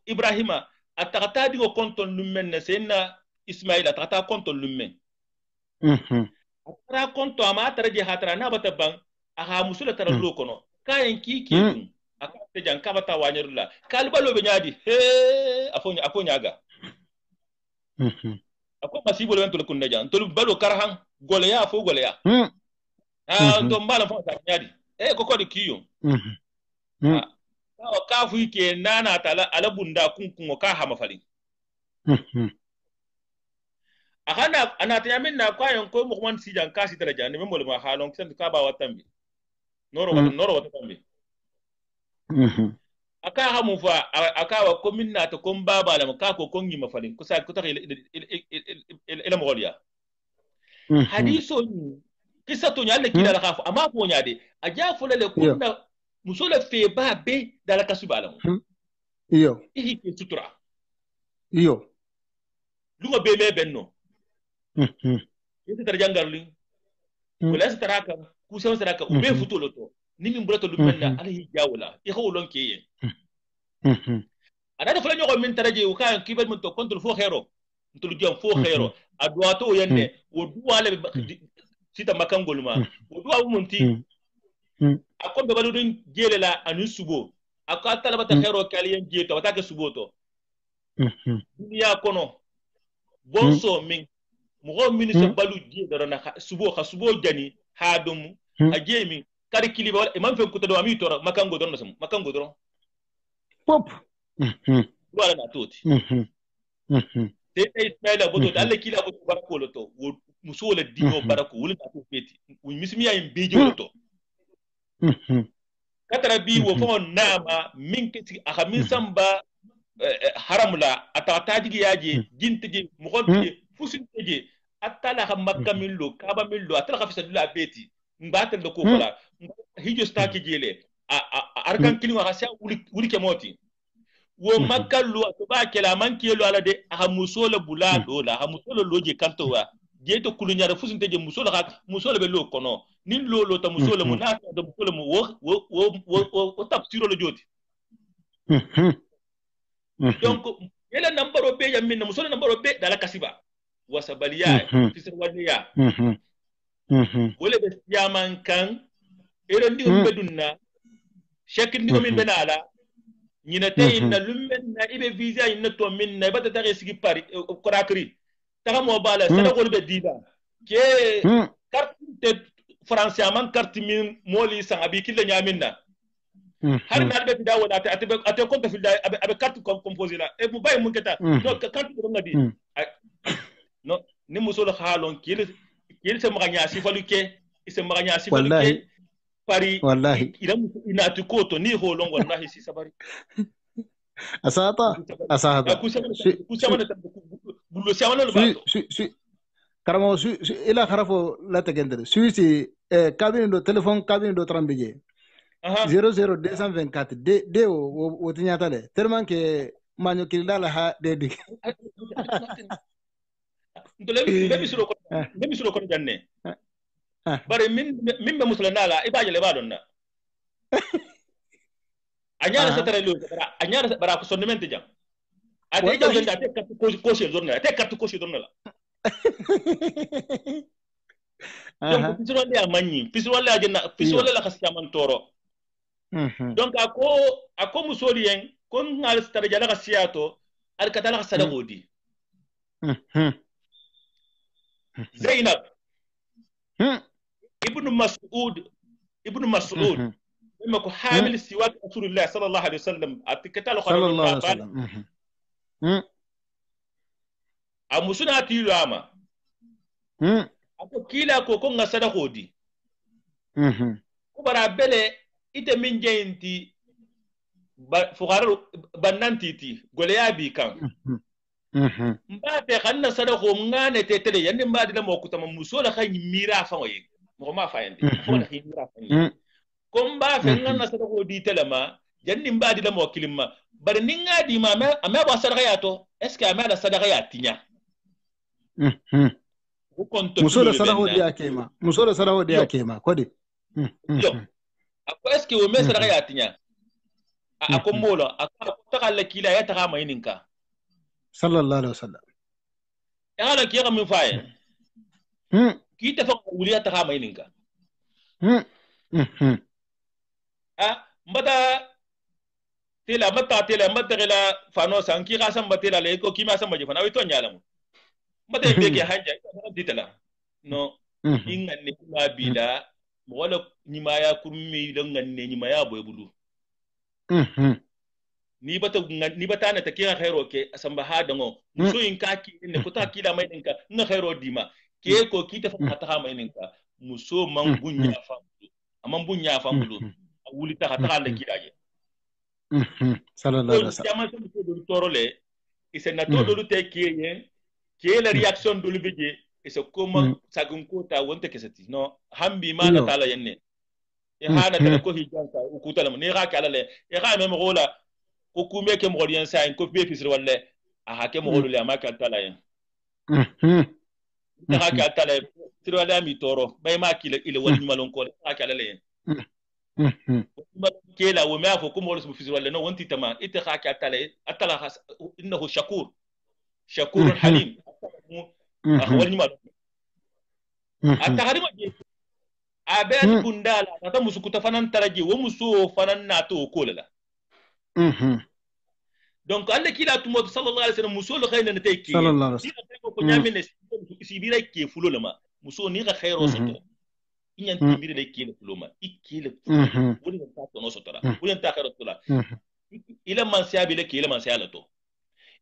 ibrahima atakata di ko konton lummen na sena ismaila atakata konton lummen atara konto ama taraje hatara na batabang aha musula tarallo kono kayen kike dum akate jan kabata wanyarula kalbalo be nyaadi he afonya aga ako masibo le to kunna jan to balo karhan gole ya fo gole ya to mbala fo ta nyaadi ko ko di kiyo ka fu ke nana tala alabunda kunkun ka ha mafali akana anata yamin na kwayon ko mo man sijan kasi daraja ne memol ma halon kisan ka ba watambi noro wata tambi aka hamu fa aka wa ko minna to kon baba la ka ko kon yi mafalin kusa ko ta ila mogoliya hadiso ni kisa to nyalle kida la khafu amma ko nyaade aja fulale kunna musole fe ba be dala kasubala iyo ihi ke sutura iyo lunga be me benno yete tarjangarli wala sitaraka kusa saraka ube futulo to nimi mbulato lumenna alahi jawla e hawlon keye ada fula nyoko min taraje uka kibet mun to kontul fo khero ntul jom fo khero adwato yende wo duwale sita makangoluma wo duwa munti akombe baludun jelela anu subo aka talabata khero kaliyen jeto watake subo to dunya kono bonso min mo ministre balu je darana subo jani hadum ajemi kari kiliba wala imam fen kuto do ami tora makango don nasum makango don pop wala na toti te ismaila boto alle kila boto barako loto musola dino barako wala ta feti mismiya imbeje loto katara bi wo fo nama min kiti aka min samba haramla atata digi yaje jintigi mo gonti fusinteje atala ha makka min lo kaba min lo atala ha fisadula beti mbatel do ko wala hijo staki jele arkan kini wa sa wuli ke moti wo makallu to ba kela man kelo ala de ha musola bulado la ha musola loje kanto wa je to kulunya da fusunte je musola be lo kono nin lo ta musola munata da musola mu wo tafsiro lo joti donc yela nambaro be yamin musola nambaro be dala kasiba wasabaliya fisir waliya wole be yaman kan ero ndi bedunna shekin ndi min benala ñina tay na lummen na ibe visa inna to min na bata tare sigi pari korakri taga mo bala sada gol be dida ke carte te français amman carte min moli san abi killa nyamin na har na be da wala ate compte fil da abe carte composé la e mu bay mun keta no carte ko ngadi no ni musolo halon kil se maganya sifaluke ise maganya sifaluke pari wallahi idan ina tukoto ni holon wallahi si sabari asata kusamana bullo samana ba karamo ila kharafo la tegendre suisi cabine do téléphone cabine do trambije 00224 de o tinyata le tellement que manyo kilda la ha de dik ndole be misuro ko janne bare min be musulana la ibaje le badon na anyara satara lo anyara bara ko sonnement jam ade jaw janda te kat ko journal te kat ko journal donc pisiro le amanyi pisiro le ajena pisiro le la khasiya man toro donc ako musori yen kon ngal satara jala khasiya to al katala khasada godi Zainab ibn Mas'ud لما كو حامل سواك رسول الله صلى الله عليه وسلم اتكتال صلى الله عليه وسلم amusuna tilu ama ako kila ko ko ngasada kodi ko bara bele ite min jenti fuqara banantiti gole ya bi kan mbate kanna sada ko ngane tetele yandi mbadi la mo kutama musola khay mira fa waye mo ma fa yandi ko da mira fa komba fe nganna sada ko di telema janni mbadi la mo kilimma bar ninga di ma ama ba sadaka yato est-ce que ama la sadaka yatinya musola sadaka di akema musola sadaka di akema kodi yo ako est-ce que o me sadaka yatinya ako molo ako takalla kila ya taka mayininka sallallahu alaihi wasallam ya la kiya min faye ki ta fa wuliya taka mayininka mbata tela mata gela fano sanki ga san batela le ko kima san baje fana wi to nyala mu mbata be ke hanja ditala no inganne kuma bila mo wala nyima ya kurmi dan nganne nyima ya boy bulu ni bata na takiya khairo ke asamba hadango so in ka ki ne ko ta kila mai dinka na khairo dima ke ko ki ta fa ta mai dinka muso man bunya fa amman bunya fa bulu wuli ta ta le kidaje sallallahu alaihi wasallam jama so do torole ise na to do te kiyen ke la reaction do lubije ise kuma sagun ko ta wonte kesati no hambi ma na tala yenne e hana ta ko hijanka ku tala ne ga kala le e ga me mogola ko kume ke mo rien sa ko be fisir walle a ha ke mo le ma ka tala yen ta ga ka tala tiro ala mi toro bay ma kile ile woni malon ko ha kala le yen kela wo ma fo ko mo fisir walle no wonti tama ite ha ka tala atala innahu shakur halim woni malon ataharima je abet bundala ta musukuta fanan taraje wo muso fanan na to ko la donc Allah kila tumo sallallahu alaihi wasallam muso lo khayna tay ki sallallahu alaihi wasallam ko nyamene si bira ke fulo lama muso ni ga khayro soto inyan tibire de ki le fulo ma ikile woni ta to no sotora woni ta khayro tola ila man siabi le ki ila man siala to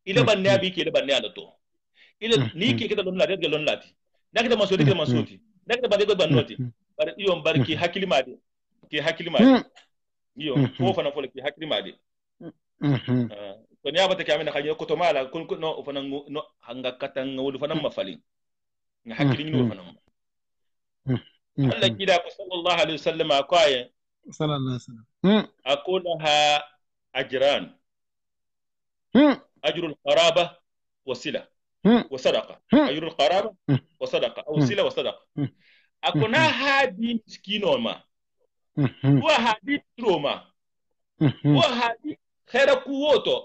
ila banne abi ki ila banne ala to ila ni ki kita don la de lon lati nakita masoti ke masoti nakita bade go banoti bar iyo barki hakilimade ki hakilimade iyo fo fana fo ki hakilimade to ni abata kamina khanya ko to mala kun no fana no hanga katanga wulu fana mafali nga hakili ni fana Allah kida ko sallallahu alaihi wasallam akwaye sallallahu alaihi wasallam akulaha ajran ajrul qaraba wasila وصدقه اجر القرابه وصدقه او صله وصدقه اكون هادي مسكينو ما هو هادي تروما هو هادي خير قوتو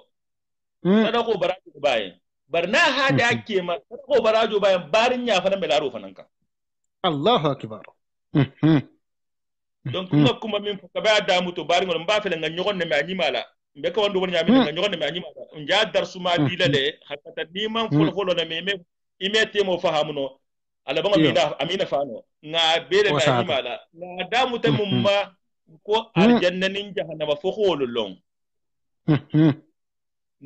صدقه براجو باي برنا هادي اكيما صدقه براجو باي بارين يا فنا ملارو فنانكا الله اكبر donc kuma min ka ba da muto bari ngol mba fele nga nyogon ne ma nyimala mbe ko wandu woni min nga nyogon me anyima nja dar suma dilale hakata ni man folo na me imete mo fahamuno ala banga mina amina fano nga bele me anyima la nga damu tamumma ko aljanna nin jahannama fo hololong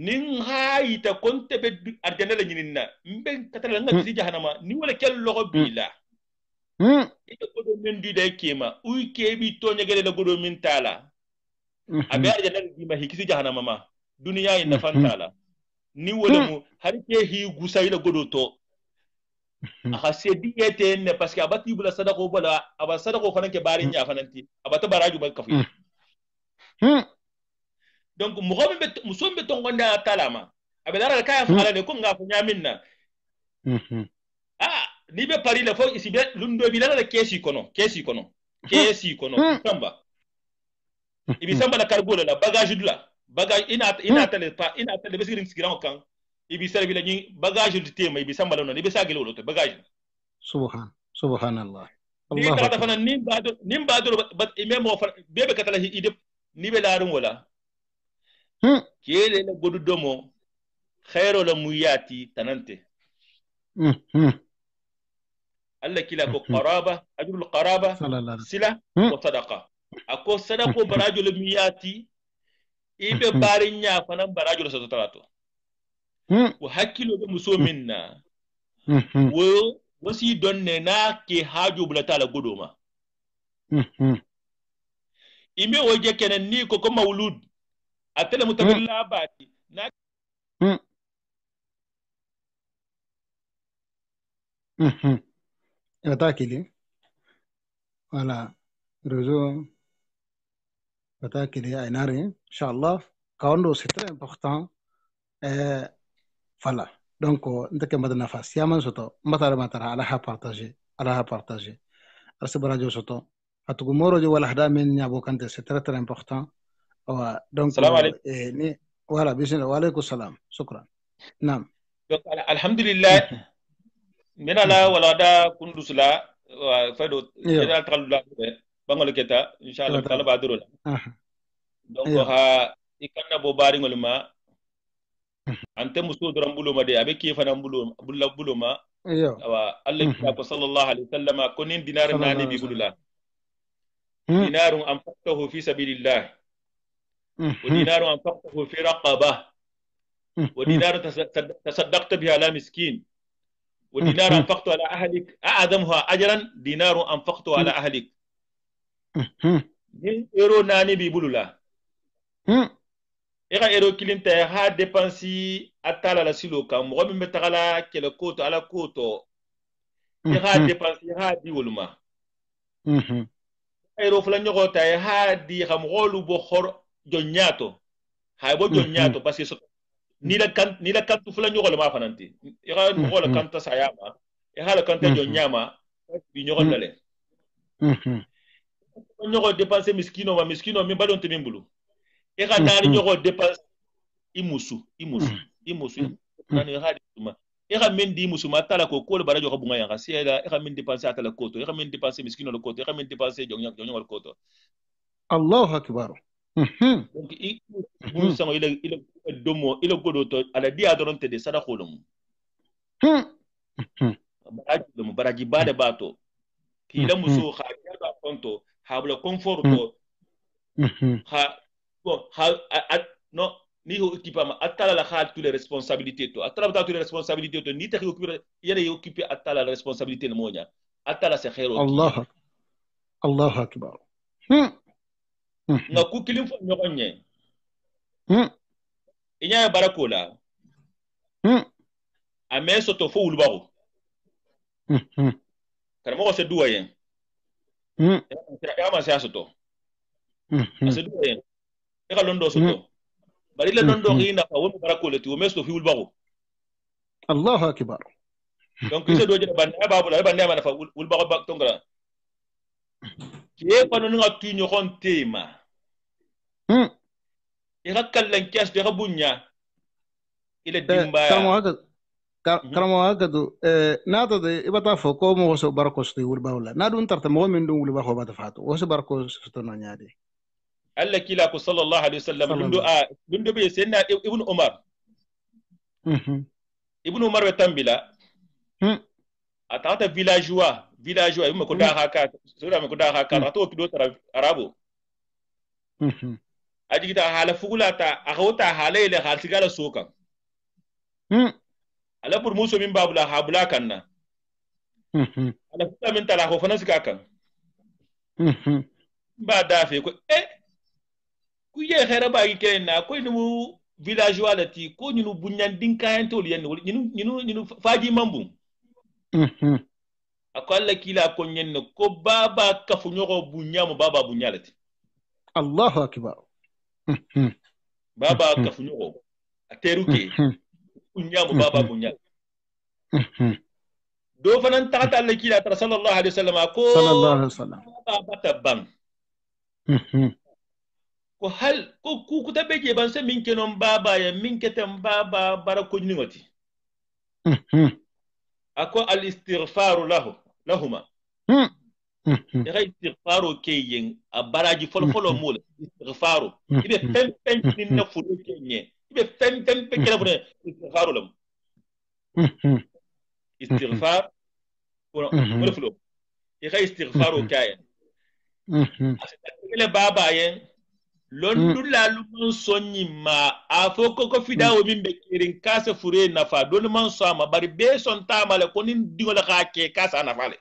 nin hayita konte be aljanna la nyinina mbe katala nga ci jahannama ni wala kel logo bila ite godo min di day kema uy kebi to nyagele la godo min tala abe aljanna di ma hikisi jahannama ma duniya ina fantala ni wala mu har ke hi gusay la godo to aka sedi yete ne parce que abati bula sadaqo bala aba sadaqo fanan ke bari nya fananti abata baraju ba kafi donc musombe to gonda talama abe dara kaya fala ne ko nga fu nyaminna ni be pari le fo isi be lundo bi la kesi kono samba ibi samba la cargo la bagage ina tele be sirin sigiran kan ibi serbi la ni bagage du tema ibi samba la non ibi sagele wolo to bagage subhanallah ni ta fana nimba do bat imemo bebe katala ide ni be larun wala kele la godu domo khairo la muyati tanante Allah kila ko qaraba ajrul qaraba sila wa sadaqa ako sadaqo barajul miyati ibe barinya fanan barajul sadaqato wa hakilo be muso minna wo wasi donne na ke hajo bulata la godoma ime woje kenen ni ko maulud atele mutabilla bati na attaquez-les. Voilà. Réseau. Attaquez-les à Inari. Inch'Allah. Quand c'est très important. Voilà. Donc, on a que madame Nafas. Yaman soto. Matara. Allah a partagé. Arse barajo soto. Atugumoro jo wala hada min nyabo kante. C'est très très important. Donc, salam alaikum. Ni voilà. Bismillah. Wa alaikum salam. Shukran. Naam. Donc, alhamdulillah. Menala wala da kundusla fado ida talula bangol keta inshallah kala baduro la donc ha ikanna bo bari ngolma ante muso doram buluma de abe ki fana buluma wa Allah ko sallallahu alaihi wasallam konin dinar nani bi bulula dinarun anfaqtahu fi sabilillah wa dinarun anfaqtahu fi raqabah wa dinarun tasaddaqta biha ala miskin ودينار أنفقته على أهلك أعظمها أجرا دينار أنفقته على أهلك ni euro nani bi bulula ega euro kilinta ha dépensi atala la silo kam mo be tagala kele koto ala koto ega dépensi ha di woluma euro fula nyogota ha di xam golu bo khor jonyato ha bo jonyato parce que ni la kantu fula nyogol ma fananti ira ngol kanta sayama e hala kanta jonyama bi nyogol dale nyogol dépenser miskino mi balon te mimbulu ira nani nyogol dépenser imusu nani hadi ma ira men di musu matala ko ko barajo ko bunga yanga siela ira men dépenser atala koto ira men dépenser miskino le koto ira men dépenser jonyol koto Allahu akbar. Donc il sango il domo il godo to ala dia doronte de sada kolum baraji bade bato kila muso ha ya ba konto habla conforto ha no ni ho équipement atala la khal toutes les responsabilités to atala toutes les responsabilités to ni te yene occuper atala la responsabilité le moña atala se khairo Allahu akbar. nga ku kilim fo ñogonye inya barakola ame soto fo wulbago karamo se duwayen ya ma sa soto se duwayen e ka londo soto bari la londo ina fa won barakola ti o mesto fi wulbago Allahu akbar. donc se doje banda babula banda ma fa wulbago bak tongara ke pano nga tu ñogon tema ira kallan kias de rabunya ila dimba karamo haka do nata de ibata fo ko mo so barko sto wul bawla na dun tarta mo min dun wul ba ko bata fato o so barko sto no nyaade Allah kila ko sallallahu alaihi wasallam lundo be senna ibn Umar ibn Umar be tambila atata villageois yuma ko da haka sura me ko da haka to kido tara arabo ajigita hala fugulata akhawta halayla hal sigala sokan ala bur muso min babula habula kanna ala futa min tala ko fana sika kan ba dafe ko ku ye xera ba gi kenna ko ni villageois lati ko ñu bunyan din kayan tol yenn ñu faji mambu akalla kila ko nyen ko baba kafu ñoko bunyamo baba bunyalati Allahu akbar baba kafu ñoko ateruke bunyamo baba bunyal do fanan taata Allah kila tar sallallahu alaihi wasallam ko sallallahu alaihi wasallam baba tabban ko hal ko ku tabeje ban se min kenon baba ya min ketem baba barako nyingoti ako al istighfaru lahuma ya istighfaru keyen abaraji folo mul istighfaru ibe pen ni na furu kenye ibe pen kala furu istighfaru lam istighfar wala fulu ya istighfaru kayen le baba yen londula lumun sonni ma afoko ko fidawo min be kirin kasa fure nafa don man so ma bari be son tamale ko nin dingola xake kasa nafale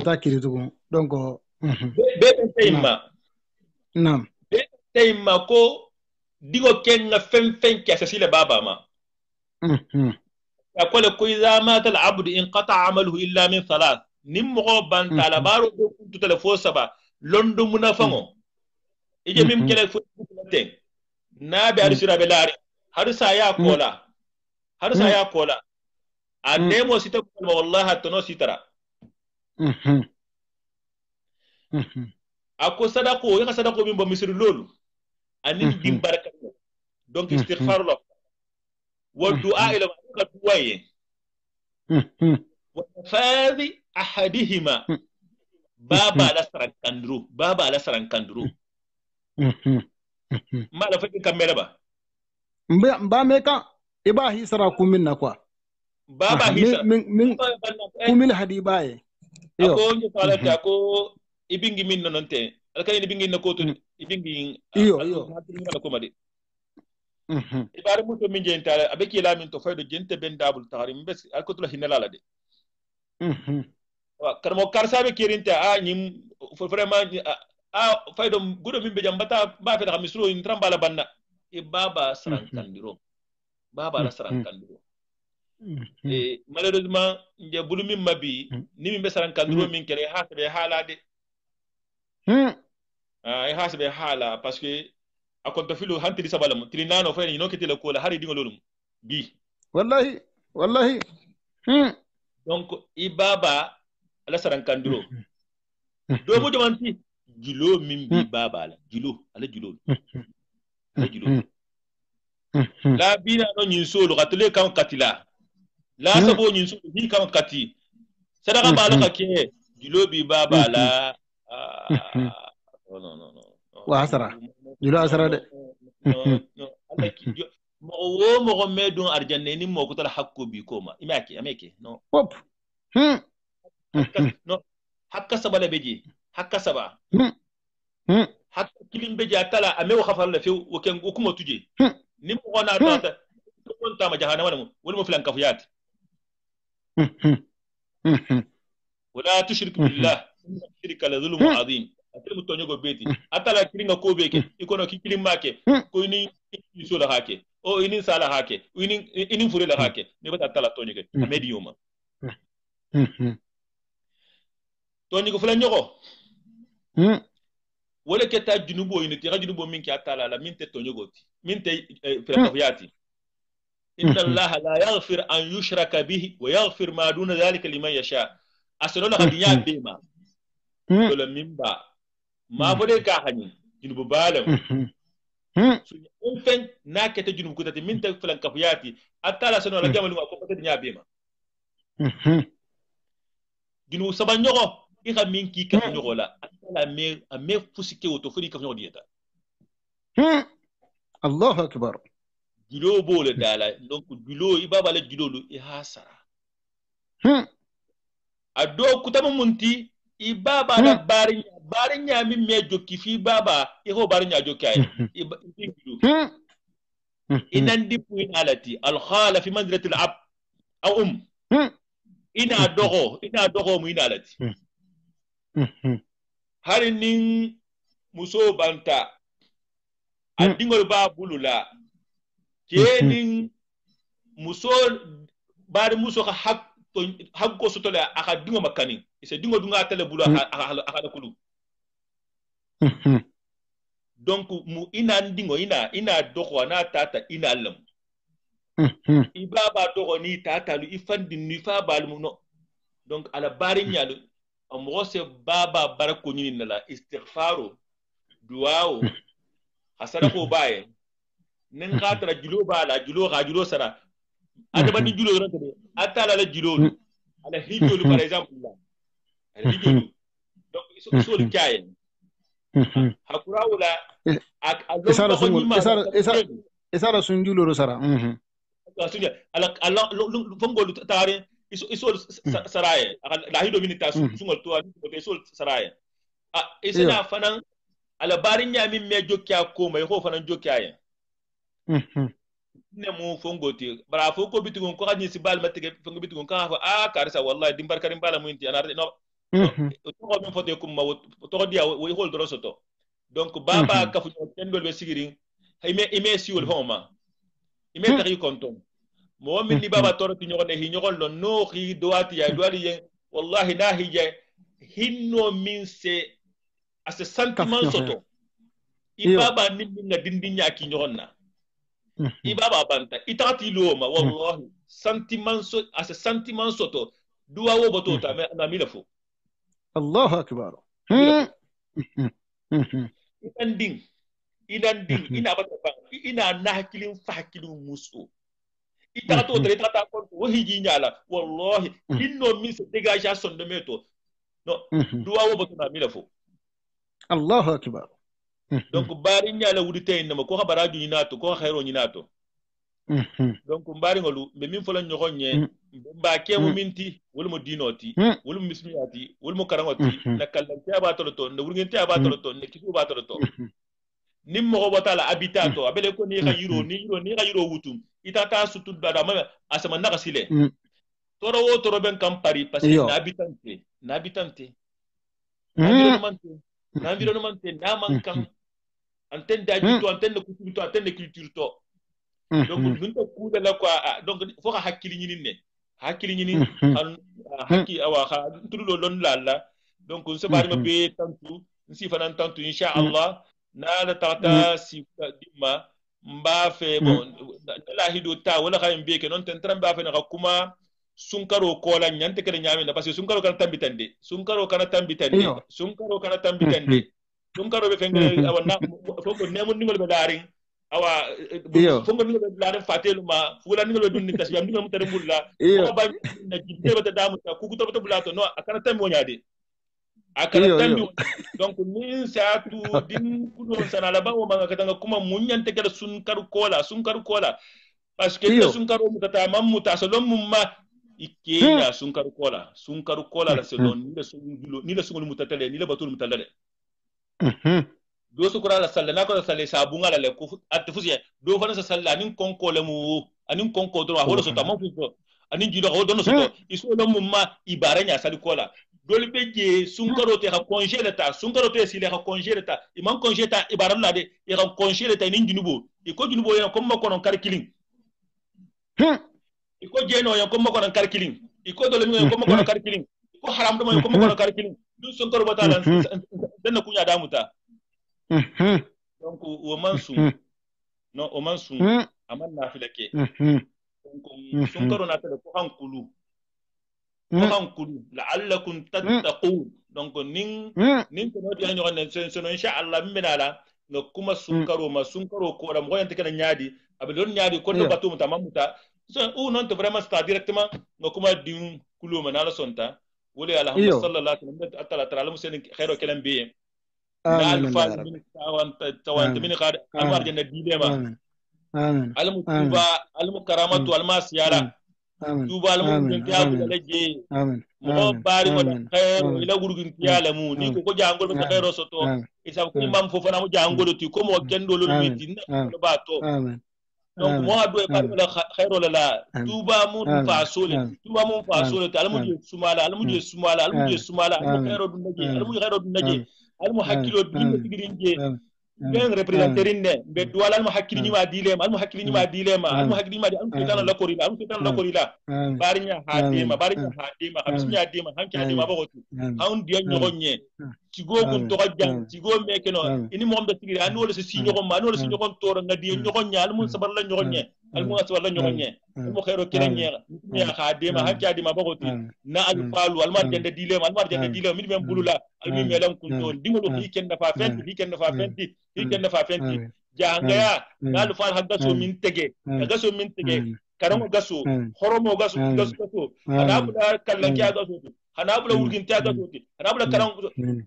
ta kiri tugu donc be tayma nam be tayma ko digo kenga fen ke asile baba ma akole ko iza mata al abd inqata amaluhu illa min thalath nimmo banta la baro do kuntu telefo saba londo munafango ije mim kele fo ten nabe arsira be lari harsa ya kola ademo sita ko wallahi tono sitara ako sadako min bo misri lolu anin dim baraka donc istighfar la والدعاء إلى ما دوائي وفاذي أحدهما بابا لسران كندرو ما لفك كمل با ميكا إبا هي سرا كومين نكوا بابا هي من كومين هدي باي أكو نقول أكو إبينغ من ننتي أكو إبينغ نكوتو إبينغ iyo ibare muto min jentale abeki la min to faydo jente ben dabul tarim bes alkotula hinala de wa karmo karsabe kirinta nyim vraiment faydo gudo min be jambata ba fe da misro in trambala banna e baba saran kandiro baba la saran kandiro malheureusement nje bulu min mabi ni min be saran kandiro min kere hasabe halade hasabe hala parce que akonto filu hantiri sabalam trinano fayni no ketela ko la hari dingo lolum bi wallahi donc ibaba ala saran kandiro do mo jamanti jilo min bi baba la jilo la bina no nyin solo katule kan katila la sabo nyin solo ni kan kati sadaka balo ka ke jilo bi baba la no wa hasara jilo hasara de mo medun arjanne ni mo ko tala hakko bi koma ameke no hop no hakka sabala beji hakka saba hakka kilim beji atala amewo khafal la fi woken kuma tuje ni mo gona tata ko ta ma jahannama wala mo filan kafiyat wala tushrik billah shirka la zulmun azim atel mu tonyo go beti atala kiringa ko beke ikono kikilim make ko ni so la hake o ini sala hake ini fure la hake ne bata atala tonyo ke amedi yoma tonyo go fula nyoko wala ke ta junubo ini ti junubo min ki atala la min te tonyo go ti min te fiyati inna allaha la yaghfir an yushraka bihi wa yaghfir ma duna dhalika liman yasha asalo la hadiya bema to la mimba ma fode ka hani junubu balam sunya fen na kete junub kutati min ta fulan kafiyati atala sano la jamalu ko pete nya bema junub saban nyogo ika min ki ka nyogo la atala me fusike woto fudi ka nyogo dieta Allahu akbar julo bole dala donc julo ibaba la julo lu ihasara ado kutama munti ibaba na barinya min me jokki fi baba iho barinya jokki ay inan dipu in alati al khala fi manzilati al ab aw ina dogo mu ina alati hari nin muso banta adingol ba bulula kenin muso bari muso ka hakko sotole aka dingo makani ise dingo dunga tele bulu aka kulu donc mu ina ndingo ina dogo na tata ina lam ibaba dogo ni tata lu ifandi ni fa balmu no donc ala bari nyalu amro se baba barako ni nala istighfaru duao hasara ko baye nin khatara julo bala julo sara adaba ni julo ran de atala la julo ala hijolu par exemple là ala hijolu donc iso le kaye hakura wala ak isara sungul isara sunjulo ro sara sunya ala fongol tare iso saraye la hido minita sungol to iso saraye isina fanan ala barin min me jokya ko mai ho fanan jokya ye ne mu fongoti bara fo ko bitugon ko hadni sibal matike fongo bitugon ka fa karisa wallahi dimbar karim bala mu inti anar no to ko min foto ko ma to dia wo hol doro soto donc baba ka fu tendol be sigirin ime siwol homa ime tari konton mo min ni baba toro ti nyogone hi nyogol no no hi doati ya doali ye wallahi na hi je hinno min se ase sentiment soto ibaba ni nga dindinya ki nyogonna ibaba banta itati loma wallahi sentiment so ase sentiment soto duwa wo boto ta na milafo Allahu akbar inan ding ina bata ba ina na hakilin fa hakilin muso ita to dare ta ko wahiji nyala wallahi hinno min se dégage son de meto no duwa wo boto na milafo Allahu akbar donc bari nyala wudite inama ko habaraju nyinato ko khairo nyinato donc mbari ngolu be min fola nyogonye ba kemu minti wol mo dinoti wol mo mismiyati wol mo karangoti na kallante aba toloto na wurgente aba toloto ne kisu aba toloto nim mo botala habitato abele ko ni khayiro wutum itata sutud bada ma asama naka sile toro ben kampari parce que na habitante environnementé na mankan antenne d'agito antenne de couture to antenne de culture to donc dun to kuda la quoi donc fo hakili nyini hakki awa kha tulo lon lalla donc se bari ma be tantu si fanan tantu insha Allah na la tata si dimma mba fe bon la hido ta wala kha mbe ke non ten tramba fe na kuma sunkaro kola nyante kede nyame na parce que sunkaro kana tambitande sunkaro kana tambitande sunkaro be fengere awana foko nemu ningol be daring awa fongo ningol be daring fatelu ma fula ningol be dunni tasbam ningol mutare bulla ko ba na jibbe be damu ta ku to bulato no akana tammo nyaade akana tammi donc ni saatu din kuno sana la ba mo manga katanga kuma munyante kede sunkaro kola parce que sunkaro mutata mamuta salom mumma ikenya sunkaru kola la selon ni le sungul mutatale ni le batul mutalale do sukura la salla na ko salla sabunga la le ku atfusiye do fana sa salla nin konko le mu anin konko do ho so tamon fu anin jido ho do no so iso lo mumma ibaranya sali kola do le beje sunkaro te ha congéler ta sunkaro te sile ha congéler ta imam congéler ta ibaram la de e ha congéler ta nin junubo e ko junubo yana comme ko non karkiling iko jeno yon comme ko nan karkiling iko dole mi yon comme ko nan karkiling iko haram do yon comme ko nan karkiling du son koro batala den ku nya damuta donc o mansu no o mansu amanna filake donc son koro na tele ko hankulu la'allakum tattaqun donc nin ko no di nyon sen insha Allah minala nga kuma sunkaro ma sunkaro ko da mo yanta kana nyaadi abelon nyaadi ko to batu mutamuta so non to vraiment sta directement nga kuma din kuluma na la sonta wala alhamdulillah sallallahu alaihi wasallam atala tara musen khairo kelam biye آمين الفال من توانت من قاد المرجع الديلما آمين المتوبة المكرامات والماسيارة توبة المكنتيا بلجي مو باري ولا خير إلى غرقين تيالمو نيكو كو جانغول من خير وسطو إذا كل ما مفوفنا مو جانغول تي كم وكندو للميتين باتو donc mo ado e bari wala خير ولا لا توبة مو فاسول توبة مو فاسول المجي سمالا المجي سمالا المجي سمالا المخير دنجي المجي خير دنجي almu hakkilo dinne tigirinje ben representerinde be duwal almu hakkili nyima dilema almu hakkili nyima dilema almu hakkili nyima almu ketana la korila almu ketana la korila barinya hadema habisnya hadema hanki hadema bogoti haun dia nyogonye tigo kun to gajjan tigo mekeno ini mombe tigiri anu wala se sinyo ma anu wala sinyo kon to ngadi nyogonye almu sabar la nyogonye almu aswala nyogonye almu khairo kirenye ni hadema hanki hadema bogoti na alfalu almar jende dilema mi men bulula almi melam kun to dingolo hiken dafa fenti hiken dafa fenti jangaya nalu fal hagaso min tege karamo gaso horomo gaso hanabula kallanki gaso hanabula urginti gaso hanabula karam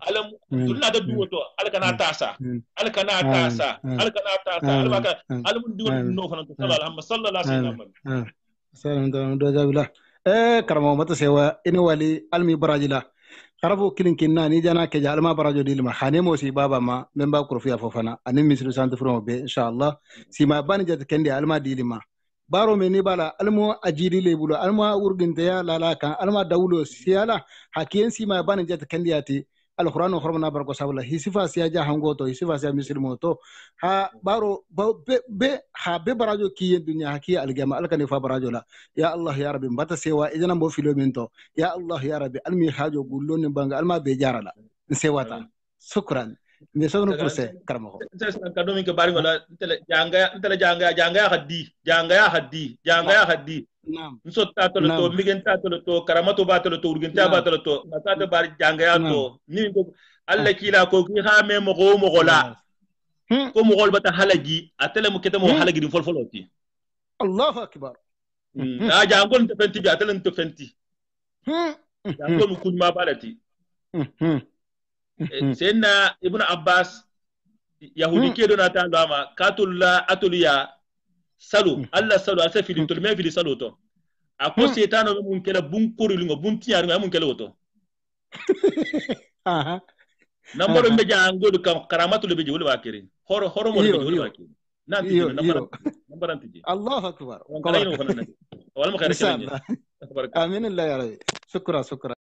alam dunna da duwoto alkana tasa albaka alamun diwo no fana sallallahu alaihi wasallam sallallahu alaihi karamo mata sewa ini wali almi barajila karabu kilin kinna ni jana ke jalma barajo dilma khane mo si baba ma memba kurfiya fofana anin misru santu furo be inshallah si ma bani jat kendi alma dilma baro me ni bala almo ajiri lebulo alma urginte ya lalaka alma dawlo siyala hakiyen si ma bani jat kendi ati alquran khormana barko sabla hisifa siya ja hangoto hisifa siya misir moto ha baro be barajo ki dunya haki algama alkani fa barajo la ya allah ya rabbi mbata sewa ejana mbo filo minto ya allah ya rabbi almi hajo gulloni banga alma be jarala sewata shukran me sonu procès karamo kado min ke bari wala janga haddi nsotta to to migenta to karamato ba to urginta ba to mata bari janga to ni ko alla kila ko ki ha me mo gola ko mo gol bata halagi atele mo kete mo halagi din folfoloti allahu akbar jangol to fenti bi atele to fenti jangol mo kunma balati senna ibnu abbas yahudi ke do na ta lama katulla atuliya salu alla salu asa fili to me fili salu to ako setano mun kela bun kurilingo bun tiyaru mun kela woto aha nambaro mbe jangodu kam karamatu lebe jewul bakiri horo mo lebe jewul bakiri nanti nambaro nanti Allahu akbar wala mo khair amin Allah ya rabbi shukran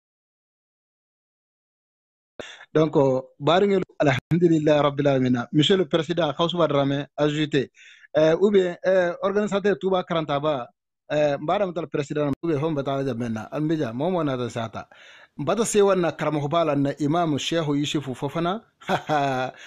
donc baringel alhamdulillah rabbil alamin monsieur le président Khawsuba Dramé ajouté ou bien organisateur Touba Karantaba mbara mutal président ou bien homba tala jamena almija momo na da sata mbata sai wannan karamo bala na imam shehu yusufu fofana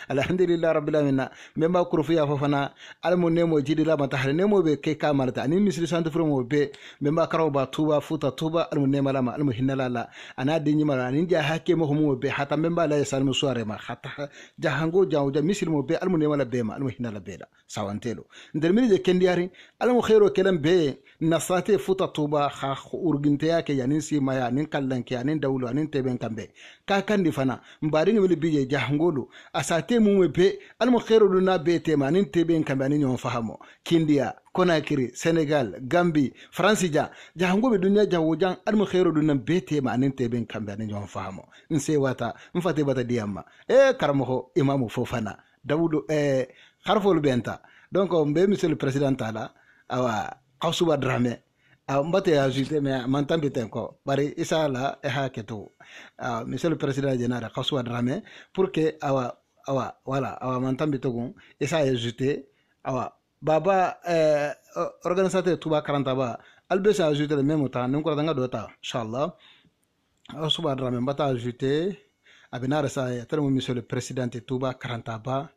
alhamdulillah rabbil alamin memba kurfiya fofana almu nemo jidila mata har nemo be kai kamarta ni misri santu furo be memba karo ba tuba futa tuba almu nema lama almu hinala ana dinyi mara ni ja hakke mo mo be hata memba la salmu suare ma hata jahango jawja misri mo be almu nema la be ma almu hinala be da sawantelo nder mini je kendiari almu khairo kelam be nasate futa tuba kha urginte yake yanin si maya nin kallanke yanin dawlo anin teben kambe ka kandi fana mbari ngi bije jahngolo asate mu be almu khairu na be tema anin teben kambe anin yon fahamo kindia Conakry Senegal Gambie Fransija jahangobe dunya jawojan almu khairu na be tema anin teben kambe anin yon fahamo nse wata mfate bata diamma karamo imamu fofana dawudo harfol benta donc mbe monsieur le président tala awa Khawsuba Dramé mbate ya ajouté mais mantambi tenko bari isala haketo monsieur le président général Khawsuba Dramé pour que awa voilà awa mantambi togon isa ajouté awa baba organisateur Touba Karantaba albesa ajouté le même temps nko danga dota inchallah Khawsuba Dramé mbata ajouté abinara sa termo monsieur le président Touba Karantaba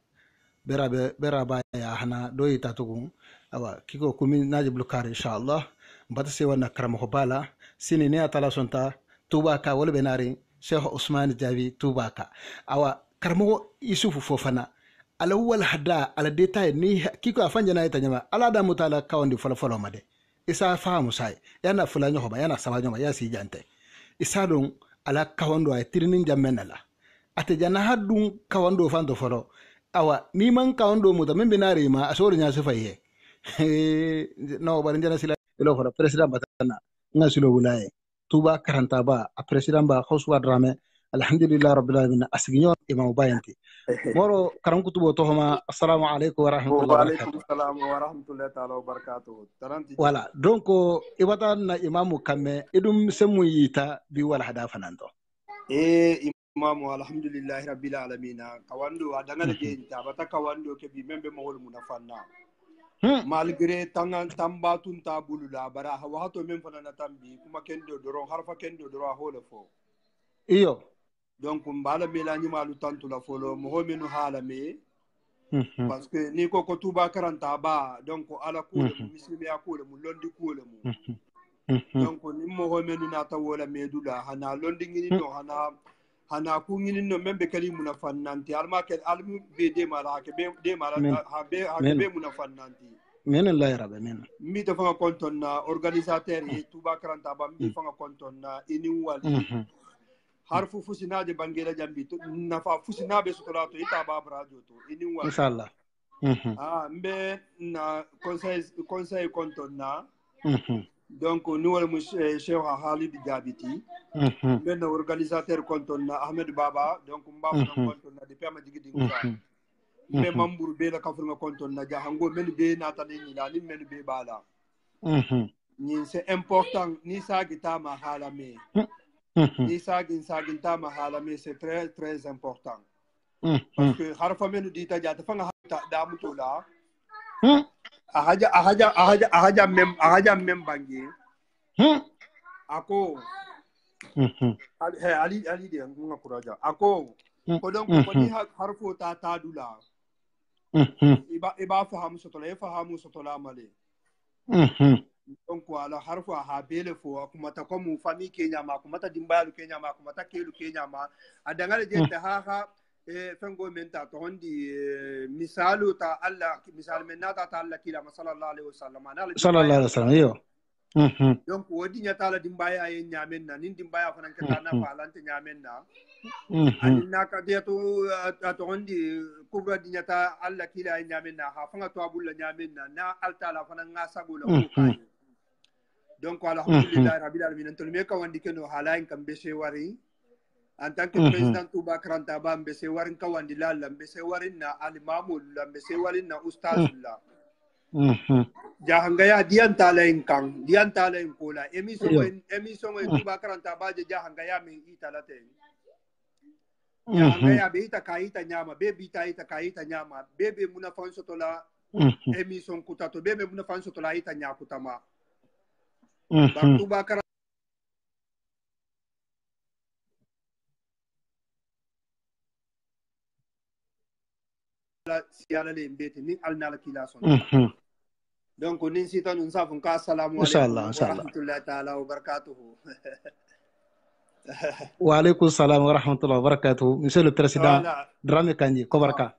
beraba ya hana doyita togon awa kiko kumi najibul kar inshallah mbata se wana karamo bala sini ne atala sonta tubaka wala benari Cheikh Ousmane Diaby tubaka awa karamo isufu fofana ala wal hada ala detail ni kiko afanja na itanyama ala da mutala kawandi folo made isa fahamu sai yana fulanyo hoba yana sabanyo ya si jante isa don ala kawando ay tirinin jammenala ate jana haddun kawando fando folo awa ni man kawando muta min binari ma asori nya sufaye no barin jana sila lo folo president batana ngasilo wulaye tuba karanta ba a president ba khoswa drame alhamdulillah rabbil alamin asginyo imam bayanti moro karam kutubo to homa assalamu alaykum wa rahmatullahi wa barakatuh. Wa alaykum assalam wa rahmatullahi ta'ala wa barakatuh. Voilà, donc ibata na imamu kamme idum semu yita bi wal hada fananto. Imamu alhamdulillah rabbil alamin kawando adanga de tabata kawando ke bi membe mo munafanna. Malgré tambatun tabulula bara hawato mem fanana tambi kuma kendo doron harfa kendo doro holo fo. Iyo. Donc mbala melani malu tantu la folo mo menu halame. Parce que ni ko tuba karanta ba donc ala ko muslimi akole mu londi ko le mu donc ni mo menu na ta wala medula hana londi ngini no hana ku ngini no membe kalimu na fannanti alma ke almu be de mala ke be mala ha be mu na fannanti men Allah rabbi men mi to fanga konton na organisateur e tuba karanta ba mi fanga konton na ini wali harfu fusinaje bangela jambi to nafa fusinabe sutolato ita babra joto ini wa inshallah mbe na conseil konton na donc nous le cheikh Khalid Diabiti mbe na organisateur konton na Ahmed Baba donc mbaba konton na depuis ma jigi dinga mbe mamburu be la kafurma konton na jahango men be na tanini la ni men be bala ni c'est important ni sa gitama halame ni sagin ta mahala mais c'est très très important parce que harfa menu dita jata fanga hata da mutula ahaja mem bangi ako ali de ngunga kuraja ako ko donc ko ni harfo ta dula iba fahamu sotola male donc wala harfu ha bele fo kumata ko mu fami Kenya ma kumata dimbalu Kenya ma kumata kelu Kenya ma adangale jente ha fengo menta to hondi misalu ta Allah misal menata ta Allah kila sallallahu alaihi wasallam yo donc wodi nyata la dimbaya ye nyamen na nin dimbaya fanan ka na falante nyamen na anina ka de to hondi kubra dinyata Allah kila ye nyamen na ha fanga to abulla nyamen na alta la fanan ngasago la ko kai donc alhamdulillah rabbil alamin to me ka wandi keno halain kam be wari en tant que président Touba Karanta ba be warin ka wandi lalla be warin na al-mamul be warin na ustazullah jahangaya dian talain kola emission Touba Karanta ba jahangaya min italate jahangaya be ita kaita nyama be bita ita kaita nyama bebe munafan sotola emission kutato bebe munafan sotola ita nyakutama Touba Karanta siala le mbete ni alnala kila son donc nin sita nun safun ka assalamu alaikum wa rahmatullahi ta'ala wa barakatuh wa alaikum salam wa rahmatullahi wa barakatuh monsieur le président Dramé Kandji Kobarka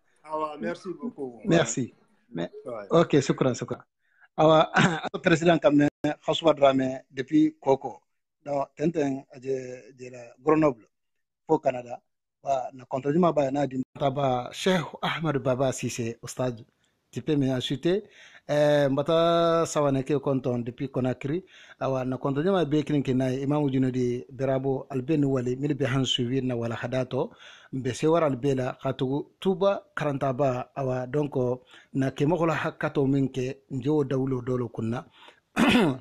merci beaucoup ok shukran awa président kam Khaswa Dramé depuis Koko do tenten je la Grenoble au Canada wa na contredima ba na di taba Cheikh Ahmed Baba Cissé ustad tu peux m'insulter mbata sawane ke konton depuis Conakry awa na contredima be kinki na Imam Junudi Berabo albeni wali mil be han suivi na wala hadato be se war albela khatu tuba karanta ba awa donc na ke mokola hakato minke njo dawlo dolo kunna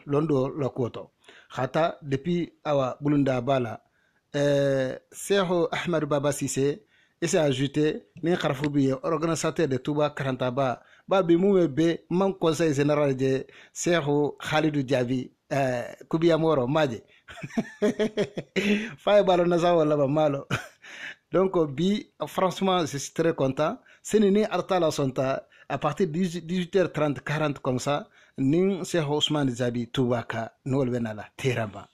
londo lokoto khata depuis awa bulunda bala Cheikh Ahmed Baba Cissé et s'est ajouté ni kharfoubi organisateur de Touba Karanta ba bi mu be man conseil général de Cheikh Khalidou Diaby kubiya moro maje fay balo na za wala ba malo donc bi franchement je suis très content c'est ni artala sonta à partir de 18h30 40 comme ça ni Cheikh Ousmane Diaby Touba ka no benala teraba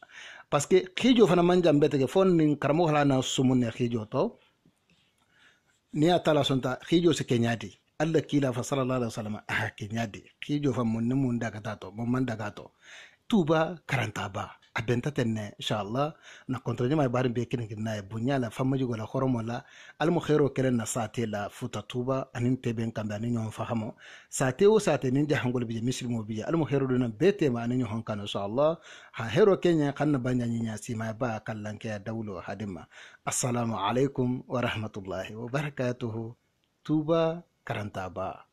parce que khijo fana manja mbete ke fon nin karamo hala na sumunne khijo to ni atala sonta khijo se kenyadi alla kila fa sallallahu alaihi wasallam kenyadi khijo fa mun daga tato mun man daga to tuba karanta ba abenta tenne inshallah na kontrole ma barin be kin na bunya la famaji gola khoromo la al mu khairo kelen na sate la futa tuba anin teben kanda ni nyon fahamo sate o sate nin jahangol bi mislimo bi al mu khairo dona bete ma anin nyon kan inshallah ha hero kenya kan na banya nya sima ba kallan ke dawlo hadima assalamu alaikum wa rahmatullahi wa barakatuh tuba karanta ba